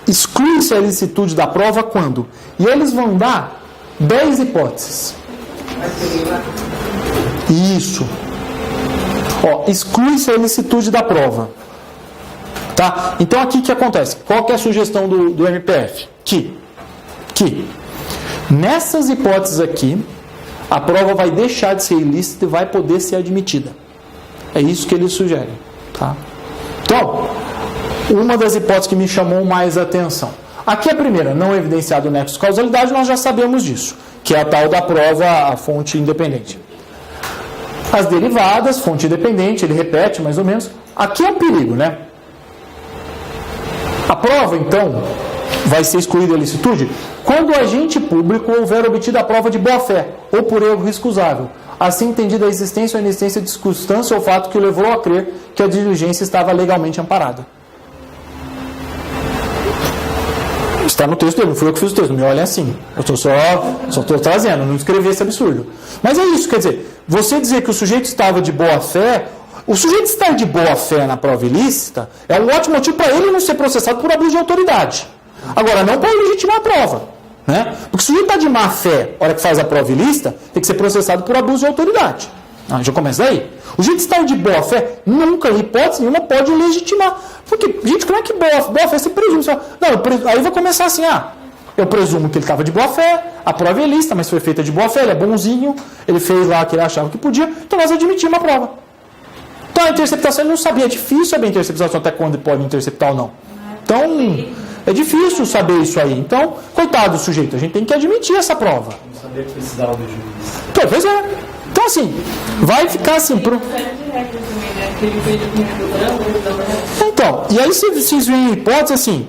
exclui-se a ilicitude da prova quando? E eles vão dar 10 hipóteses. Isso. Exclui-se a ilicitude da prova. Tá? Então aqui o que acontece? Qual que é a sugestão do MPF? Que nessas hipóteses aqui, a prova vai deixar de ser ilícita e vai poder ser admitida. É isso que eles sugerem. Tá? Então, uma das hipóteses que me chamou mais a atenção. Aqui a primeira, não evidenciado o nexo de causalidade, nós já sabemos disso, que é a tal da prova, a fonte independente. As derivadas, fonte independente, ele repete mais ou menos. Aqui é um perigo, né? A prova, então, vai ser excluída a ilicitude quando o agente público houver obtido a prova de boa-fé ou por erro excusável, assim entendida a existência ou inexistência de circunstância ou fato que o levou a crer que a diligência estava legalmente amparada. Está no texto dele, não fui eu que fiz o texto, não me olhem assim. Eu estou só estou trazendo, não escrevi esse absurdo. Mas é isso, quer dizer, você dizer que o sujeito estava de boa fé, o sujeito estar de boa fé na prova ilícita é um ótimo motivo para ele não ser processado por abuso de autoridade. Agora, não para legitimar a prova. Né? Porque se o sujeito está de má fé, na hora que faz a prova ilícita, tem que ser processado por abuso de autoridade. Já começa daí. O sujeito estar de boa fé nunca, em hipótese nenhuma, pode legitimar. Porque, gente, como é que boa fé você presume? Não, aí vai começar assim, eu presumo que ele estava de boa fé, a prova é ilícita, mas foi feita de boa fé, ele é bonzinho, ele fez lá o que ele achava que podia, então nós admitimos a prova. Então a interceptação ele não sabia, é difícil saber a interceptação até quando pode interceptar ou não. Então, é difícil saber isso aí. Então, coitado do sujeito, a gente tem que admitir essa prova. Não sabia que precisava do juiz. Pois é. Então, assim, vai ficar assim... Então, e aí vocês veem a hipótese assim,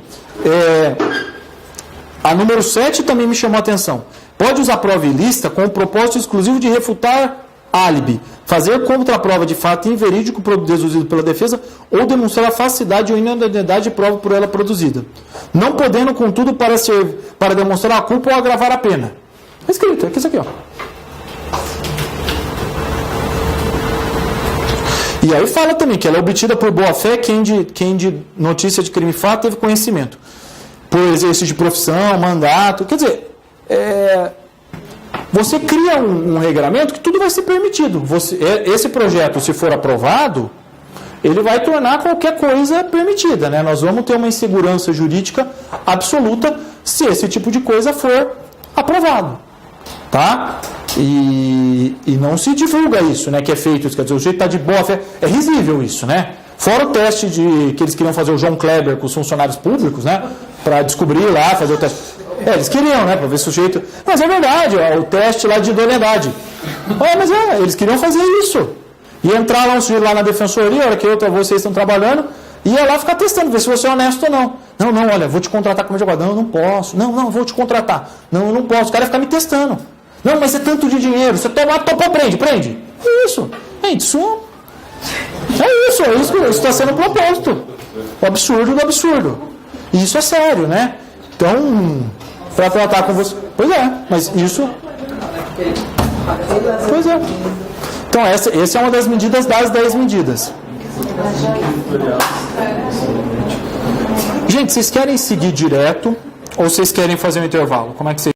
a número 7 também me chamou a atenção. Pode usar prova ilícita com o propósito exclusivo de refutar álibi, fazer contraprova de fato inverídico deduzido pela defesa ou demonstrar a falsidade ou inutilidade de prova por ela produzida. Não podendo, contudo, para demonstrar a culpa ou agravar a pena. É escrito, é isso aqui, ó. E aí fala também que ela é obtida por boa fé quem de notícia de crime e fato teve conhecimento. Por exercício de profissão, mandato. Quer dizer, você cria um regramento que tudo vai ser permitido. Esse projeto, se for aprovado, ele vai tornar qualquer coisa permitida. Né? Nós vamos ter uma insegurança jurídica absoluta se esse tipo de coisa for aprovado. Tá? E não se divulga isso, né, que é feito, quer dizer, o sujeito está de boa fé, é risível isso, né? Fora o teste que eles queriam fazer o João Kleber com os funcionários públicos, né, para descobrir lá, fazer o teste. Eles queriam, né, para ver se o sujeito... Mas é verdade, o teste lá de idoneidade. Mas eles queriam fazer isso. E entrar lá um sujeito lá na defensoria, a hora que vocês estão trabalhando, e ia lá ficar testando, ver se você é honesto ou não. Não, olha, vou te contratar como advogado. Não posso. Não, vou te contratar. Não, eu não posso. O cara ia ficar me testando. Não, mas é tanto de dinheiro. Você toma, prende. Isso. Gente, isso que está sendo proposto. O absurdo do absurdo. E isso é sério, né? Então, para tratar com você... Pois é, mas isso... Pois é. Então, essa é uma das medidas das 10 medidas. Gente, vocês querem seguir direto ou vocês querem fazer um intervalo? Como é que vocês...